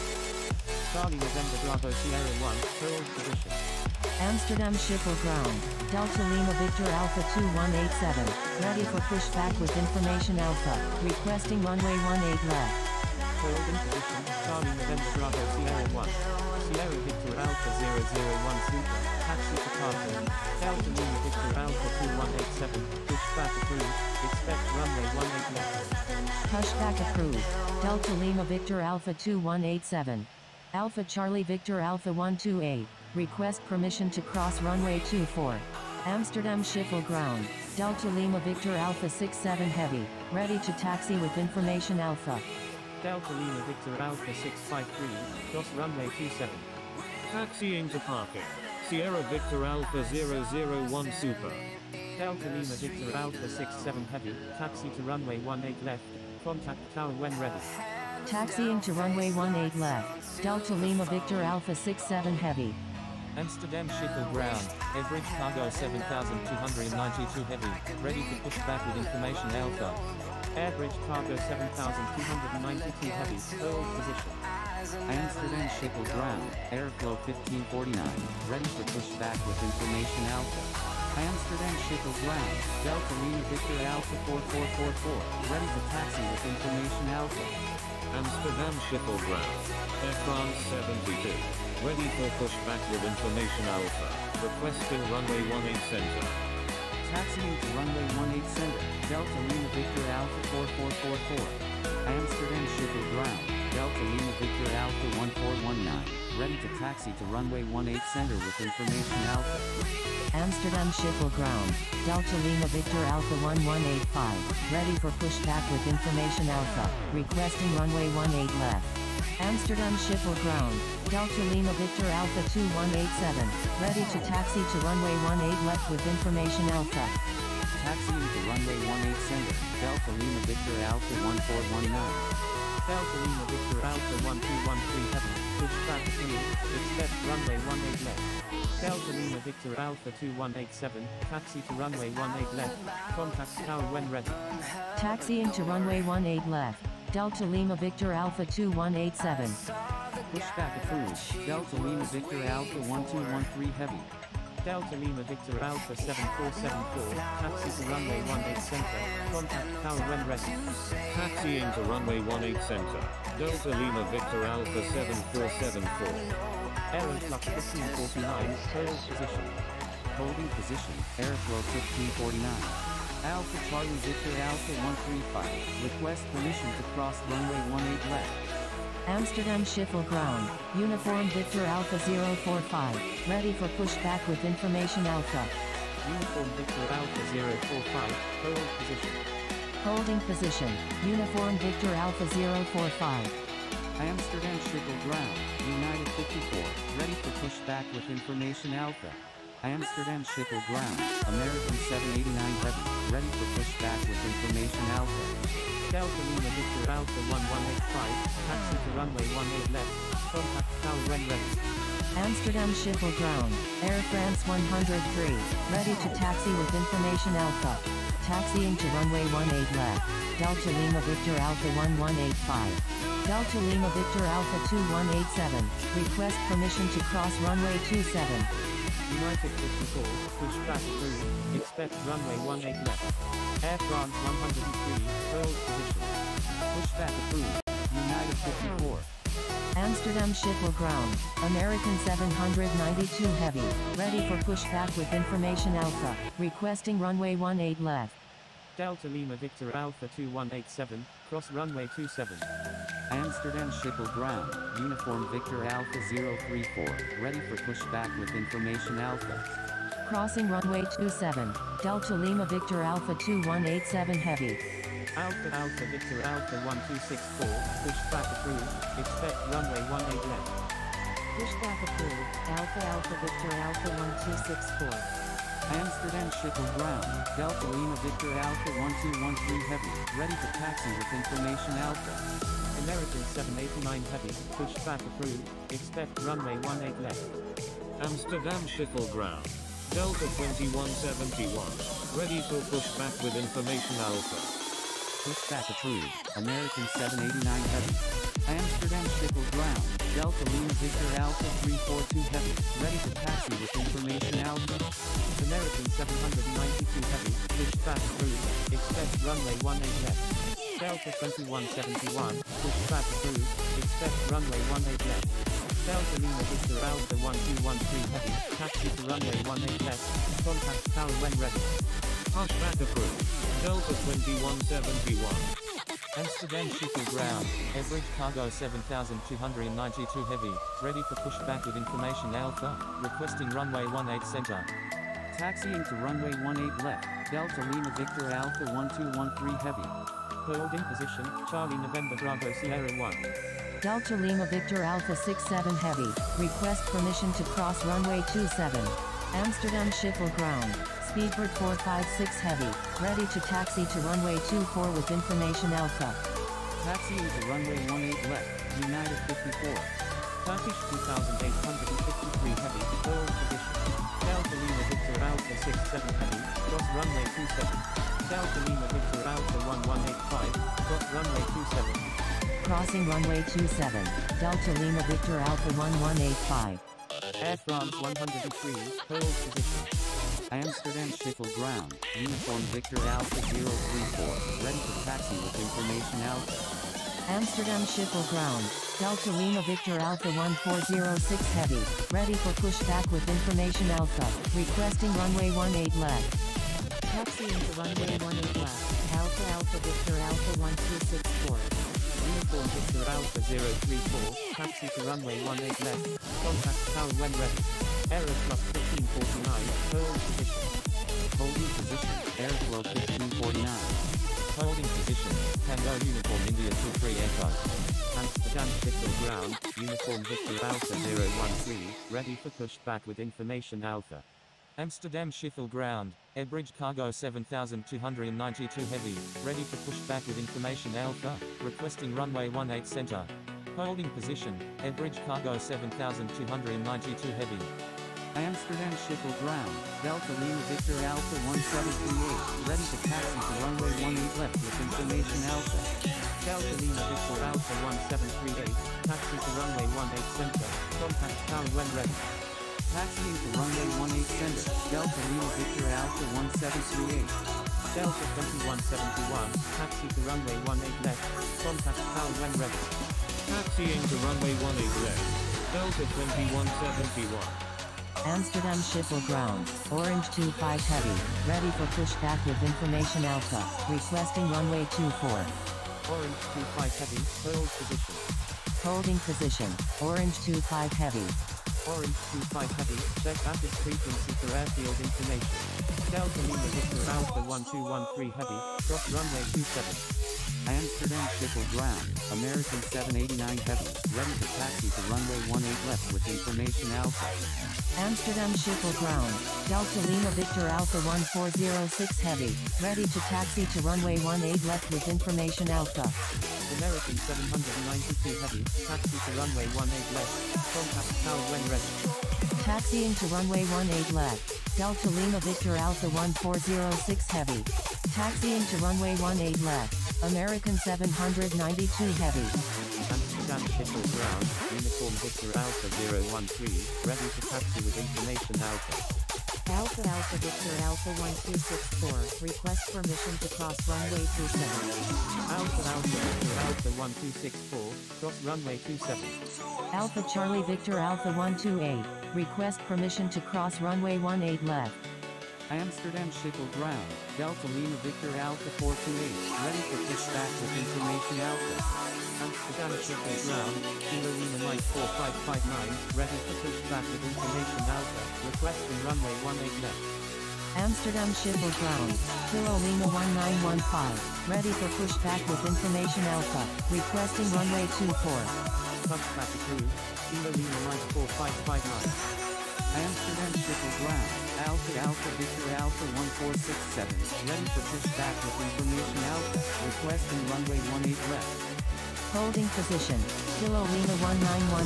Speaker 7: Charlie November Bravo Sierra 1, hold position.
Speaker 2: Amsterdam Schiphol ground, Delta Lima Victor Alpha 2187, ready for pushback with information Alpha, requesting runway 18 left.
Speaker 7: Hold in position, Charlie November Bravo Sierra 1. Sierra Victor Alpha 001 Super, taxi to parking. Delta Lima Victor Alpha 2187, pushback approved, expect runway 18 left.
Speaker 2: Pushback approved, Delta Lima Victor Alpha 2187. Alpha Charlie Victor Alpha 128, request permission to cross runway 24. Amsterdam Schiphol ground, Delta Lima Victor Alpha 67 heavy, ready to taxi with information Alpha.
Speaker 7: Delta Lima Victor Alpha 653, cross runway 27.
Speaker 6: Taxiing to parking. Sierra Victor Alpha 001 Super.
Speaker 7: Delta Lima Victor Alpha 67 heavy, taxi to runway 18 left, contact tower when ready.
Speaker 2: Taxiing to runway 18 left, Delta Lima Victor Alpha 67 heavy.
Speaker 8: Amsterdam Schiphol ground, average cargo 7,292 heavy, ready to push back with information Alpha.
Speaker 7: Average cargo 7,292 heavy, hold position.
Speaker 4: Amsterdam Schiphol ground, Airflow 1549, ready for pushback with information Alpha. Amsterdam Schiphol ground, Delta Lima Victor Alpha 4444, ready to taxi with information Alpha.
Speaker 6: Amsterdam Schiphol ground. Air France 72. Ready for pushback with information Alpha. Requesting runway 18 center.
Speaker 4: Taxiing to runway 18 center, Delta Lima Victor Alpha 4444. Amsterdam Schiphol ground, Delta Lima Victor Alpha 1419, ready to taxi to runway 18 center with information Alpha.
Speaker 2: Amsterdam Schiphol ground, Delta Lima Victor Alpha 1185, ready for pushback with information Alpha, requesting runway 18 left. Amsterdam Schiphol ground, Delta Lima Victor Alpha 2187, ready to taxi to runway 18 left with information Alpha.
Speaker 4: Taxiing to runway 18 center, Delta Lima Victor Alpha 1419.
Speaker 7: Delta Lima Victor Alpha 1213 heavy, pushback approved, expect runway 18 left. Delta Lima Victor Alpha 2187, taxi to runway 18 left, contact tower when ready.
Speaker 2: Taxiing to runway 18 left, Delta Lima Victor Alpha 2187.
Speaker 4: Pushback approved, Delta Lima Victor Alpha 1213 heavy.
Speaker 7: Delta Lima Victor Alpha 7474, taxi to runway 18 center, contact tower when ready.
Speaker 6: Taxiing to runway 18 center. Delta Lima Victor Alpha 7474.
Speaker 7: Aeroflux 1549, hold position.
Speaker 4: Holding position, airflow 1549. Alpha Charlie Victor Alpha 135, request permission to cross runway 18 left.
Speaker 2: Amsterdam Schiphol ground, uniform Victor Alpha 045, ready for pushback with information Alpha.
Speaker 7: Uniform Victor Alpha 045, hold position.
Speaker 2: Holding position, uniform Victor Alpha 045.
Speaker 4: Amsterdam Schiphol ground, United 54, ready for pushback with information Alpha. Amsterdam Schiphol ground, American 789 heavy, ready for pushback with information Alpha.
Speaker 7: Delta Lima Victor Alpha 1185, taxi to runway 18 left, contact tower when ready.
Speaker 2: Amsterdam Schiphol ground, Air France 103, ready to taxi with information Alpha. Taxiing to runway 18 left, Delta Lima Victor Alpha 1185. Delta Lima Victor Alpha 2187, request permission to cross runway 27.
Speaker 7: United 54, pushback approved, expect runway 18 left. Air France 103, hold position.
Speaker 4: Pushback approved, United 54.
Speaker 2: Amsterdam Schiphol ground, American 792 heavy, ready for pushback with information Alpha, requesting runway 18 left.
Speaker 7: Delta Lima Victor Alpha 2187, cross runway 27.
Speaker 4: Amsterdam Schiphol ground, uniform Victor Alpha 034, ready for pushback with information Alpha.
Speaker 2: Crossing runway 27, Delta Lima Victor Alpha 2187 heavy.
Speaker 7: Alpha Alpha Victor Alpha 1264, pushback approved, expect runway 18 left.
Speaker 5: Pushback approved, Alpha Alpha Victor Alpha 1264.
Speaker 4: Amsterdam Schiphol ground, Delta Lima Victor Alpha 1213 heavy, ready for taxi with information Alpha.
Speaker 7: American 789 heavy, pushback approved, expect runway 18 left.
Speaker 6: Amsterdam Schiphol ground. Delta 2171, ready for pushback with information Alpha.
Speaker 4: Pushback approved, American 789 heavy. Amsterdam Schiphol ground, Delta Lima Victor Alpha 342 heavy, ready to taxi with information Alpha.
Speaker 7: American 792 heavy, pushback approved, expect runway 18 left. Delta 2171, pushback approved, expect runway 18 left. Delta Lima Victor Alpha 1213 heavy, taxi to runway 18 left, contact tower when ready.
Speaker 6: Pushback approved. Delta 2171.
Speaker 8: Amsterdam Schiphol ground, average cargo 7292 heavy, ready for pushback with information Alpha, requesting runway 18 center.
Speaker 4: Taxiing to runway 18 left, Delta Lima Victor Alpha 1213 heavy.
Speaker 7: Holding position, Charlie November Bravo Sierra 1.
Speaker 2: Delta Lima Victor Alpha 67 heavy, request permission to cross runway 27. Amsterdam Schiphol ground, Speedbird 456 heavy, ready to taxi to runway 24 with information Alpha.
Speaker 4: Taxiing to runway 18 left, United 54.
Speaker 7: Turkish 2853 heavy, hold position. Delta Lima Victor Alpha 67 heavy, cross runway 27. Delta Lima Victor Alpha 1185, cross runway 27.
Speaker 2: Crossing runway 27, Delta Lima Victor Alpha 1185.
Speaker 7: Air France 103, hold position.
Speaker 4: Amsterdam Schiphol ground, uniform Victor Alpha 034, ready for taxi with information Alpha.
Speaker 2: Amsterdam Schiphol ground, Delta Lima Victor Alpha 1406 heavy, ready for pushback with information Alpha, requesting runway 18 left.
Speaker 5: Taxiing to runway 18 left, Alpha Alpha Victor Alpha 1264.
Speaker 7: Uniform Victor Alpha 034, taxi to runway 18 left, contact tower when ready. Aeroflux 1549, hold position.
Speaker 4: Holding position, airflow 1549.
Speaker 8: Holding position, Tango Uniform India 23 Echo.
Speaker 7: Amsterdam Schiphol ground, uniform Victor Alpha 013, ready for pushback with information Alpha.
Speaker 8: Amsterdam Schiphol ground, Edbridge cargo 7292 heavy, ready for pushback with information Alpha, requesting runway 18 center. Holding position, Edbridge cargo 7292 heavy.
Speaker 4: Amsterdam Schiphol ground, Delta Lima Victor Alpha 1738, ready to taxi to runway 18 left with information Alpha.
Speaker 7: Delta Lima Victor Alpha 1738, taxi to runway 18 center, contact tower when ready.
Speaker 4: Taxiing to runway 18 center, Delta Lima Victor Alpha 1738.
Speaker 7: Delta 2171, taxi to runway 18 left, contact tower when ready.
Speaker 6: Taxiing to runway 18 left. Delta 2171.
Speaker 2: Amsterdam Schiphol ground, Orange 25 heavy, ready for pushback with information Alpha, requesting runway 24.
Speaker 7: Orange 25 heavy, hold position.
Speaker 2: Holding position, Orange 25 heavy.
Speaker 7: Orange 25 heavy, check Atlas frequency for airfield information. Delta Lima Victor Alpha 1213 heavy, cross runway 27.
Speaker 4: Amsterdam Schiphol ground, American 789 heavy, ready to taxi to runway 18 left with information Alpha.
Speaker 2: Amsterdam Schiphol ground, Delta Lima Victor Alpha 1406 heavy, ready to taxi to runway 18 left with information Alpha.
Speaker 7: American 792 heavy, taxi to runway 18 left, contact tower when ready.
Speaker 2: Taxiing to runway 18 left, Delta Lima Victor Alpha 1406 heavy. Taxiing to runway 18 left, American 792 heavy.
Speaker 7: Amsterdam Schiphol ground, uniform Victor Alpha 013, ready to taxi with information Alpha.
Speaker 5: Alpha Alpha Victor Alpha 1264, request permission to cross runway 27.
Speaker 7: Alpha Alpha Victor Alpha 1264, cross runway 27.
Speaker 2: Alpha Charlie Victor Alpha 128, request permission to cross runway 18 left.
Speaker 4: Amsterdam Schiphol ground, Delta Lima Victor Alpha 428, ready for pushback with information Alpha.
Speaker 7: Amsterdam Schiphol ground, Kilo Lima Mike 4559, ready for pushback with information Alpha, requesting runway 18 left.
Speaker 2: Amsterdam Schiphol ground, Kilo Lima 1915, ready for pushback with information Alpha, requesting runway 24.
Speaker 7: Pushback approved, Kilo Lima Mike 4559.
Speaker 4: Amsterdam Schiphol ground, Alpha Alpha Victor Alpha 1467, ready for pushback with information Alpha, requesting runway 18 left.
Speaker 2: Holding position, Kilo Lima 1915.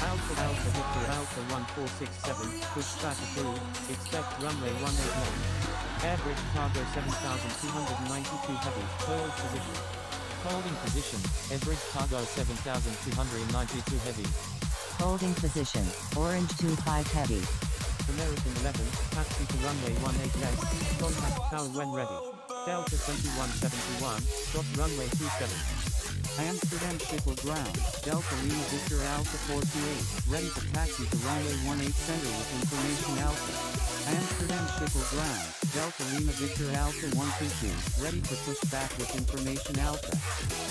Speaker 7: Alpha Alpha Victor Alpha 1467, pushback approved, expect runway 18 left. Airbridge cargo 7292 heavy, hold position.
Speaker 8: Holding position, Airbridge cargo 7292 heavy.
Speaker 2: Holding position, Orange 25 heavy.
Speaker 7: American 11, taxi to runway 18 left, contact tower when ready. Delta 2171, cross runway 27.
Speaker 4: Amsterdam Schiphol ground, Delta Lima Victor Alpha 428, ready for taxi to runway 18 center with information Alpha. Amsterdam Schiphol ground, Delta Lima Victor Alpha 122, ready for pushback with information Alpha.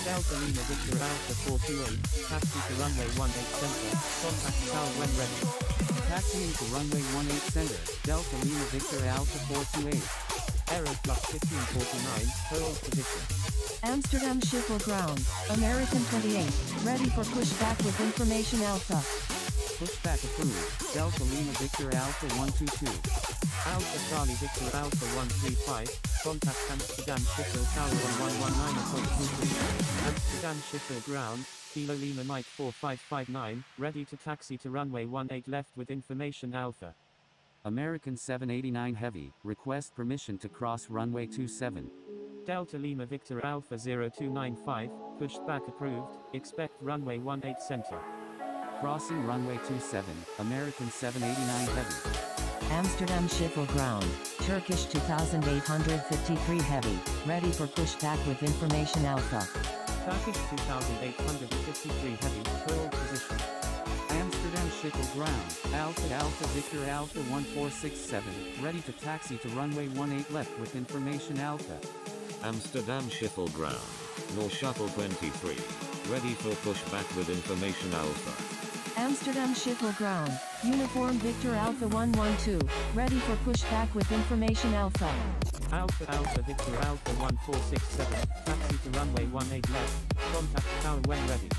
Speaker 7: Delta Lima Victor Alpha 428, taxi to runway 18 center, contact tower when ready.
Speaker 4: Taxiing to runway 18 center, Delta Lima Victor Alpha 428.
Speaker 7: Aeroflux 1549, hold position.
Speaker 2: Amsterdam Schiphol ground, American 28, ready for pushback with information Alpha.
Speaker 4: Pushback approved, Delta Lima Victor Alpha 122.
Speaker 7: Alpha Charlie Victor Alpha 135, contact Amsterdam Schiphol tower on 119.23. Amsterdam Schiphol ground, Kilo Lima Mike 4559, ready to taxi to runway 18 left with information Alpha.
Speaker 4: American 789 heavy, request permission to cross runway 27.
Speaker 7: Delta Lima Victor Alpha 0295, pushback approved, expect runway 18 center.
Speaker 4: Crossing runway 27, American 789 heavy.
Speaker 2: Amsterdam Schiphol ground, Turkish 2853 heavy, ready for pushback with information Alpha.
Speaker 7: Turkish 2853 heavy, hold position.
Speaker 4: Amsterdam Schiphol ground, Alpha Alpha Victor Alpha 1467, ready to taxi to runway 18 left with information Alpha.
Speaker 6: Amsterdam Schiphol ground, Nor Shuttle 23, ready for pushback with information Alpha.
Speaker 2: Amsterdam Schiphol ground, uniform Victor Alpha 112, ready for pushback with information Alpha.
Speaker 7: Alpha Alpha Victor Alpha 1467, taxi to runway 18 left, contact tower when ready.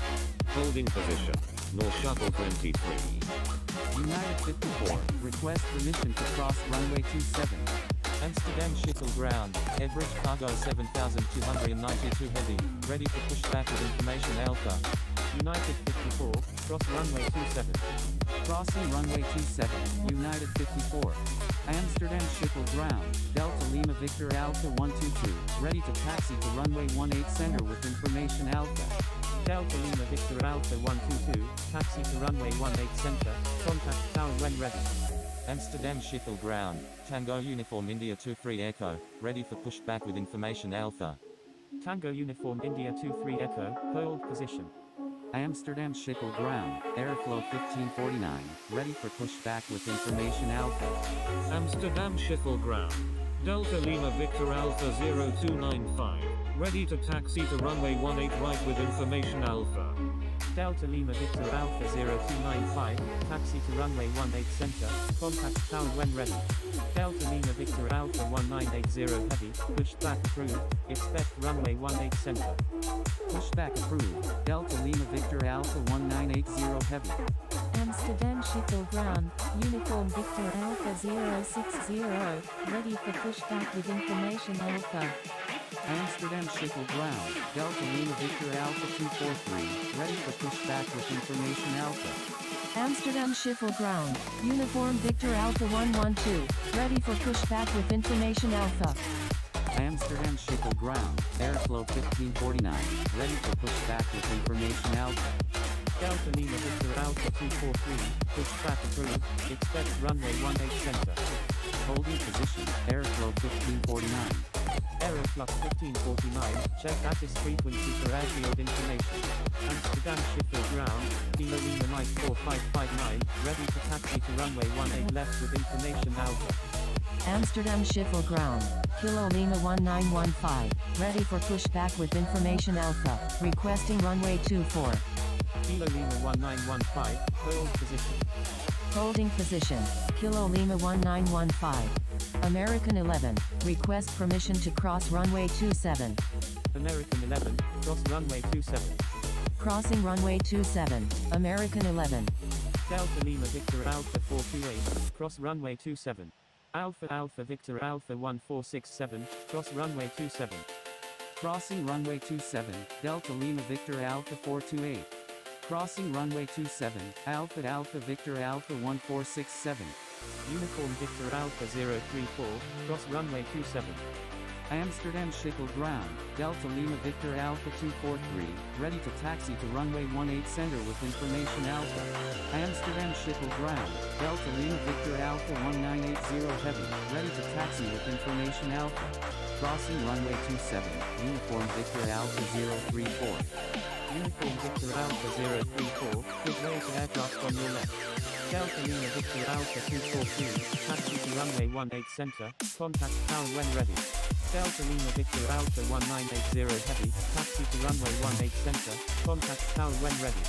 Speaker 6: Holding position, Nor Shuttle 23.
Speaker 4: United 54, request permission to cross runway 27.
Speaker 8: Amsterdam Schiphol ground, Airbridge cargo 7292 heavy, ready for pushback with information Alpha.
Speaker 7: United 54, cross runway 27.
Speaker 4: Crossing runway 27, United 54. Amsterdam Schiphol ground, Delta Lima Victor Alpha 122, ready to taxi to runway 18 center with information Alpha.
Speaker 7: Delta Lima Victor Alpha 122, taxi to runway 18 center, contact tower when ready.
Speaker 8: Amsterdam Schiphol ground, Tango Uniform India 23 Echo, ready for pushback with information Alpha.
Speaker 7: Tango Uniform India 23 Echo, hold position.
Speaker 4: Amsterdam Schiphol ground, airflow 1549, ready for pushback with information Alpha.
Speaker 6: Amsterdam Schiphol ground. Delta Lima Victor Alpha 0295. Ready to taxi to runway 18 right with information Alpha.
Speaker 7: Delta Lima Victor Alpha 0295, taxi to runway 18 center, contact tower when ready. Delta Lima Victor Alpha 1980 heavy, pushback approved, expect runway 18 center.
Speaker 4: Pushback approved, Delta Lima Victor Alpha 1980 heavy.
Speaker 5: Amsterdam Schiphol ground, Uniform Victor Alpha 060, ready for pushback with information Alpha.
Speaker 4: Amsterdam Schiphol ground, Delta Lima Victor Alpha 243, ready for pushback with information Alpha.
Speaker 2: Amsterdam Schiphol ground, Uniform Victor Alpha 112, ready for pushback with information Alpha.
Speaker 4: Amsterdam Schiphol ground, airflow 1549, ready for pushback with information Alpha.
Speaker 7: Delta Lima Victor Alpha 243, pushback approved, expect runway 18 center.
Speaker 4: Holding position, airflow 1549.
Speaker 7: Aeroflux 1549, check ATIS frequency for airfield information. Amsterdam Schiphol ground, Kilo Lima Mike 4559, ready to taxi to runway 18 left with information Alpha.
Speaker 2: Amsterdam Schiphol ground, Kilo Lima 1915, ready for pushback with information Alpha, requesting runway 24.
Speaker 7: Kilo Lima 1915, hold position.
Speaker 2: Holding position, Kilo Lima 1915. American 11, request permission to cross runway 27.
Speaker 7: American 11, cross runway 27.
Speaker 2: Crossing runway 27, American 11.
Speaker 7: Delta Lima Victor Alpha 428, cross runway 27. Alpha Alpha Victor Alpha 1467, cross runway 27.
Speaker 4: Crossing runway 27, Delta Lima Victor Alpha 428. Crossing runway 27, Alpha Alpha Victor Alpha 1467.
Speaker 7: Uniform Victor Alpha 034, cross runway 27.
Speaker 4: Amsterdam Schiphol ground, Delta Lima Victor Alpha 243, ready to taxi to runway 18 center with information Alpha. Amsterdam Schiphol ground, Delta Lima Victor Alpha 1980 heavy, ready to taxi with information Alpha. Crossing runway 27, Uniform Victor Alpha 034.
Speaker 7: Uniform Victor Alpha 034, good way to aircraft on your left. Delta Lima Victor Alpha 242, taxi to runway 18 center, contact tower when ready. Delta Lima Victor Alpha 1980 heavy, taxi to runway 18 center, contact tower when ready.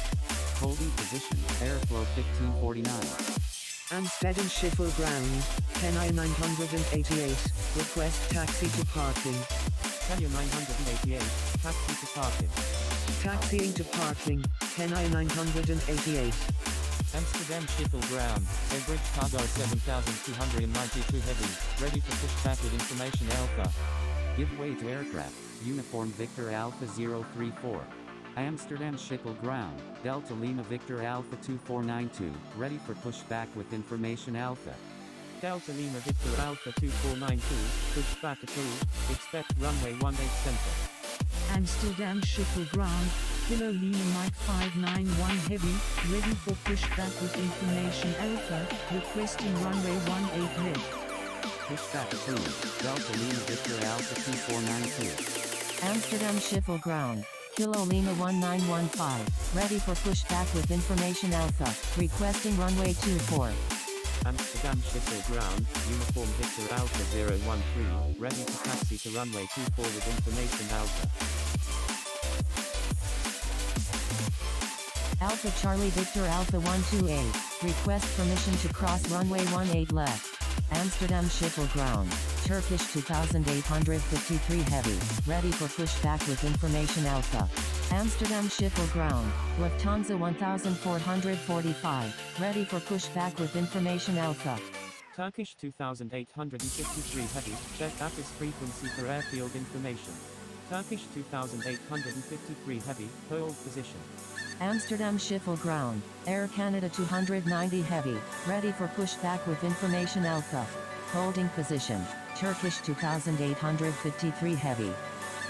Speaker 4: Holding position, airflow 1549.
Speaker 9: Amsterdam Schiphol ground, Kenai 988, request taxi to parking.
Speaker 7: Kenya 988, taxi to parking.
Speaker 9: Taxiing to parking, Kenai 988.
Speaker 8: Amsterdam Schiphol ground, average cargo 7,292 heavy, ready for pushback with information Alpha.
Speaker 4: Give way to aircraft, Uniform Victor Alpha 034. Amsterdam Schiphol ground, Delta Lima Victor Alpha 2492, ready for pushback with information Alpha.
Speaker 7: Delta Lima Victor Alpha 2492, pushback approved, expect runway 18 center.
Speaker 10: Amsterdam Schiphol ground, Kilo Lima Mike 591 heavy, ready for pushback with information Alpha, requesting runway 18 left.
Speaker 4: Pushback approved, Delta Lima Victor Alpha 2492.
Speaker 2: Amsterdam Schiphol ground, Kilo Lima 1915, ready for pushback with information Alpha, requesting runway 24.
Speaker 7: Amsterdam Schiphol ground, Uniform Victor Alpha 013, ready to taxi to runway 24 with information Alpha.
Speaker 2: Alpha Charlie Victor Alpha 128, request permission to cross runway 18 left. Amsterdam Schiphol ground, Turkish 2853 heavy, ready for pushback with information Alpha. Amsterdam Schiphol ground, Lufthansa 1445, ready for pushback with information Alpha.
Speaker 7: Turkish 2853 heavy, check ATIS frequency for airfield information. Turkish 2853 heavy, hold position.
Speaker 2: Amsterdam Schiphol ground, Air Canada 290 heavy, ready for pushback with information Alpha. Holding position, Turkish 2853 heavy.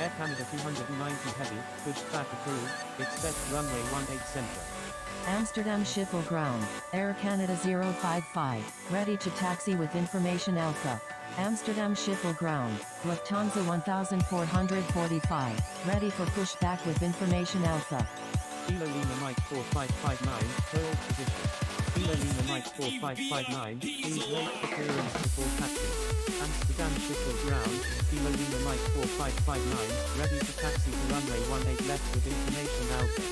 Speaker 7: Air Canada 290 heavy, pushed back approved, expect runway 18 center.
Speaker 2: Amsterdam Schiphol ground, Air Canada 055, ready to taxi with information Alpha. Amsterdam Schiphol ground, Lufthansa 1445, ready for pushback with information Alpha.
Speaker 7: Kilo Lima Mike 4559, hold position. Kilo Lima Mike 4559, please wait for clearance before taxi. Amsterdam Schiphol ground, Kilo Lima Mike 4559, ready to taxi to runway 18 left with information Alpha.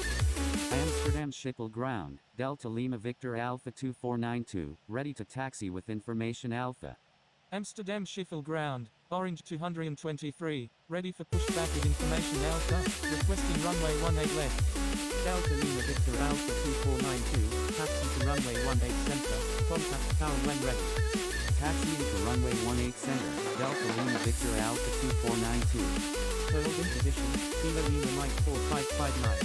Speaker 4: Amsterdam Schiphol ground, Delta Lima Victor Alpha 2492, ready to taxi with information Alpha.
Speaker 8: Amsterdam Schiphol ground, Orange 223, ready for pushback with information Alpha, requesting runway 18 left.
Speaker 7: Delta Lima Victor Alpha 2492, taxi to runway 18 center, contact tower when ready.
Speaker 4: Taxiing to runway 18 center, Delta Lima Victor Alpha 2492.
Speaker 7: Hold in position, Kilo Lima Mike 4559.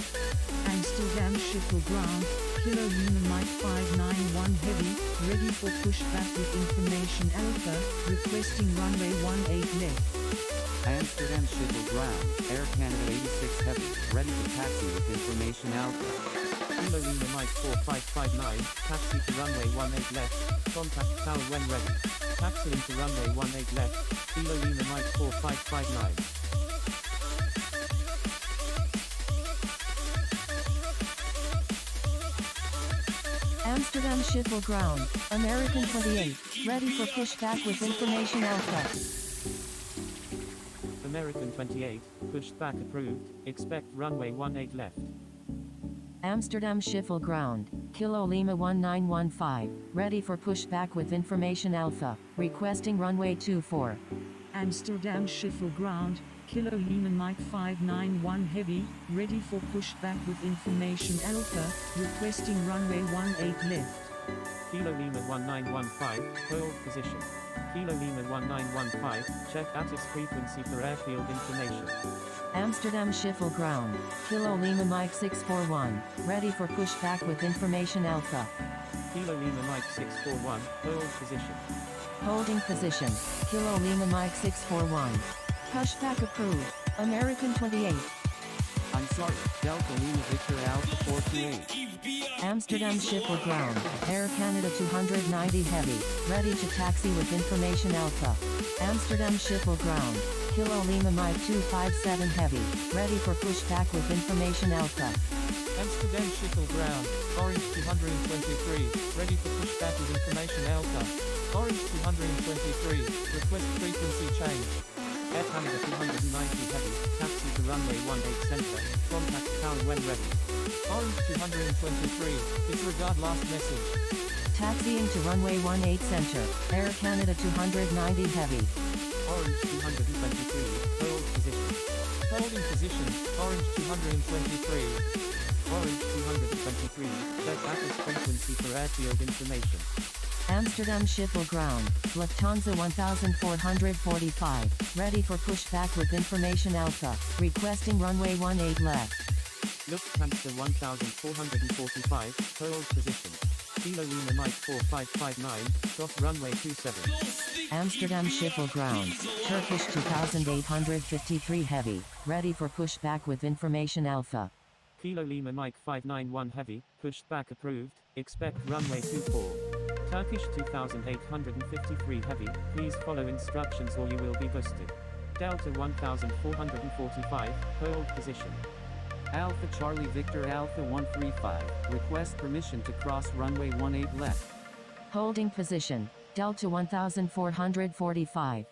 Speaker 10: Amsterdam Schiphol ground, Kilo Lima Mike 591 heavy, ready for pushback with information Alpha, requesting runway 18 left.
Speaker 4: Amsterdam Schiphol ground, Air Canada 86 heavy, ready to taxi with information Alpha.
Speaker 7: Kilo Lima Mike 4559, taxi to runway 18 left, contact tower when ready. Taxiing to runway 18 left, Kilo Lima Mike 4559.
Speaker 2: Amsterdam Schiphol ground, American 28, ready for pushback with information Alpha.
Speaker 7: American 28, pushback approved, expect runway 18 left.
Speaker 2: Amsterdam Schiphol ground, Kilo Lima 1915, ready for pushback with information Alpha, requesting runway 24.
Speaker 10: Amsterdam Schiphol ground, Kilo Lima Mike 591 heavy, ready for pushback with information Alpha, requesting runway 18 left.
Speaker 7: Kilo Lima 1915, hold position. Kilo Lima 1915, check ATIS frequency for airfield information.
Speaker 2: Amsterdam Schiphol ground, Kilo Lima Mike 641, ready for pushback with information Alpha.
Speaker 7: Kilo Lima Mike 641, hold position.
Speaker 2: Holding position, Kilo Lima Mike 641. Pushback approved, American 28.
Speaker 4: I'm sorry, Delta Lima Victor Alpha 428.
Speaker 2: Amsterdam Schiphol ground, Air Canada 290 heavy, ready to taxi with information Alpha. Amsterdam Schiphol ground, Kilo Lima Mike 257 heavy, ready for pushback with information Alpha.
Speaker 8: Amsterdam Schiphol ground, Orange 223, ready for pushback with information Alpha. Orange 223, request frequency change.
Speaker 7: Air Canada 290 heavy, taxi to runway 18 center, contact tower when ready.
Speaker 8: Orange 223, disregard last message.
Speaker 2: Taxiing to runway 18 center, Air Canada 290 heavy.
Speaker 7: Orange 223, hold position.
Speaker 8: Holding position, Orange 223.
Speaker 7: Orange 223, check ATIS frequency for airfield information.
Speaker 2: Amsterdam Schiphol ground, Lufthansa 1445, ready for pushback with information Alpha, requesting runway 18 left.
Speaker 7: Lufthansa 1445, hold position. Kilo Lima Mike 4559, cross runway 27.
Speaker 2: Amsterdam Schiphol ground, Turkish 2853 heavy, ready for pushback with information Alpha.
Speaker 7: Kilo Lima Mike 591 heavy, pushback approved, expect runway 24. Turkish 2853 heavy, please follow instructions or you will be busted. Delta 1445, hold position.
Speaker 4: Alpha Charlie Victor Alpha 135, request permission to cross runway 18 left.
Speaker 2: Holding position, Delta 1445.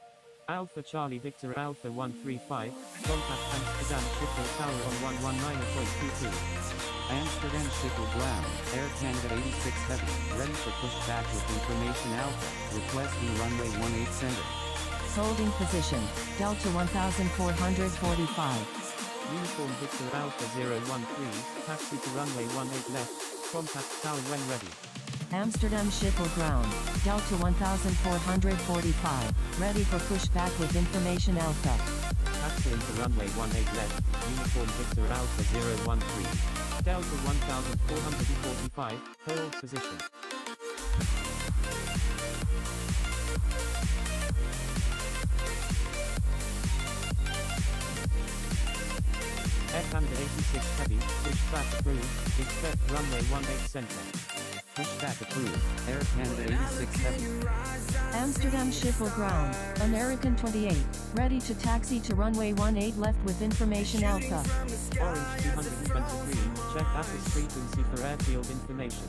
Speaker 7: Alpha Charlie Victor Alpha 135, contact Amsterdam Schiphol Tower on 119.22.
Speaker 4: Amsterdam Schiphol ground, Air Canada 86 heavy, ready for pushback with information Alpha, requesting runway 18 center.
Speaker 2: Holding position, Delta 1445.
Speaker 7: Uniform Victor Alpha 013, taxi to runway 18 left, contact tower when ready.
Speaker 2: Amsterdam Schiphol ground, Delta 1445, ready for pushback with information Alpha.
Speaker 7: Taxiing to runway 18 left, Uniform Victor Alpha 013. Delta 1445, hold position. 86 heavy, pushback approved, expect runway 18 center.
Speaker 4: Pushback approved, Air Canada 86 heavy.
Speaker 2: Amsterdam Schiphol ground, American 28, ready to taxi to runway 18 left with information Alpha.
Speaker 7: Orange 223, check ATIS frequency for airfield information.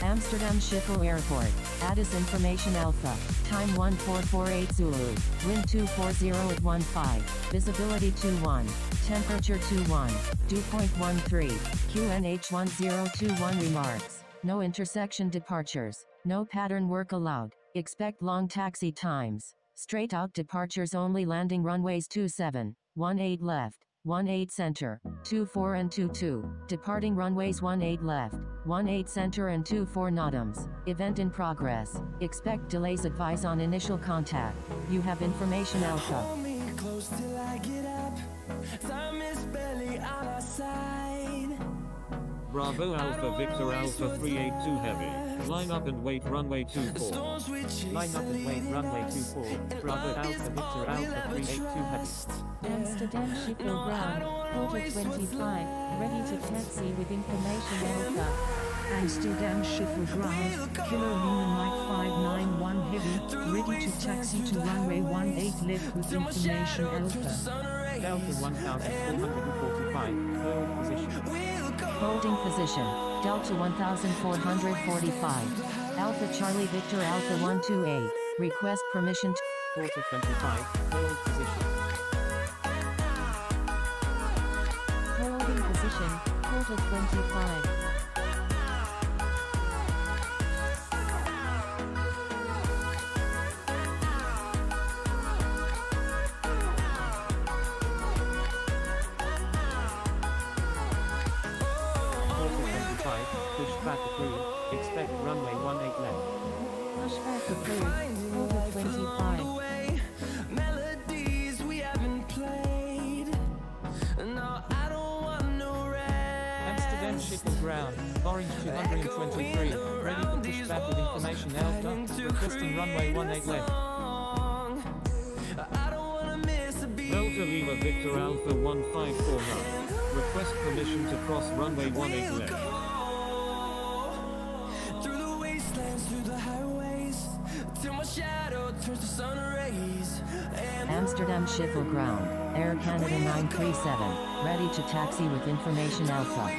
Speaker 2: Amsterdam Schiphol Airport, ATIS information Alpha, time 1448 Zulu, wind 240 at 15, visibility 21, temperature 21, dew point 13, QNH 1021 remarks, no intersection departures, no pattern work allowed, expect long taxi times, straight out departures only, landing runways 27, 18 left, 18 center, 24 and 22, departing runways 18 left, 18 center and 24 Notams, event in progress, expect delays, advise on initial contact, you have information Alpha.
Speaker 11: Hold me close till I get up, time is barely on our side.
Speaker 6: Bravo Alpha Victor Alpha 382 heavy, line up and wait runway 24.
Speaker 7: Line up and wait runway 24, Bravo Alpha Victor Alpha 382 heavy.
Speaker 5: Amsterdam Schiphol ground, quarter 25, ready to taxi with information Alpha.
Speaker 10: Amsterdam Schiphol ground, Kilo Lima Mike 591 heavy, ready to taxi to runway 18 left with information Alpha.
Speaker 7: Delta 1445, hold position.
Speaker 2: Holding position, Delta 1445, Alpha Charlie Victor Alpha 128, request permission to
Speaker 7: Quarter 25, hold position.
Speaker 5: Holding position, quarter 25.
Speaker 7: Pushback approved, expect runway 18 left.
Speaker 5: Pushback approved, quarter 25.
Speaker 11: Melodies we haven't played. No, I don't want no rest.
Speaker 7: Amsterdam Schiphol ground, Orange 223, ready for pushback with information Alpha, requesting runway 18 left.
Speaker 11: I don't wanna miss a beat.
Speaker 6: Delta Lima Victor Alpha 1549, request permission to cross runway 18 left.
Speaker 11: Through the wastelands, through the highways, till my shadow turns to sun rays.
Speaker 2: Amsterdam Schiphol ground, Air Canada 937, ready to taxi with information Alpha.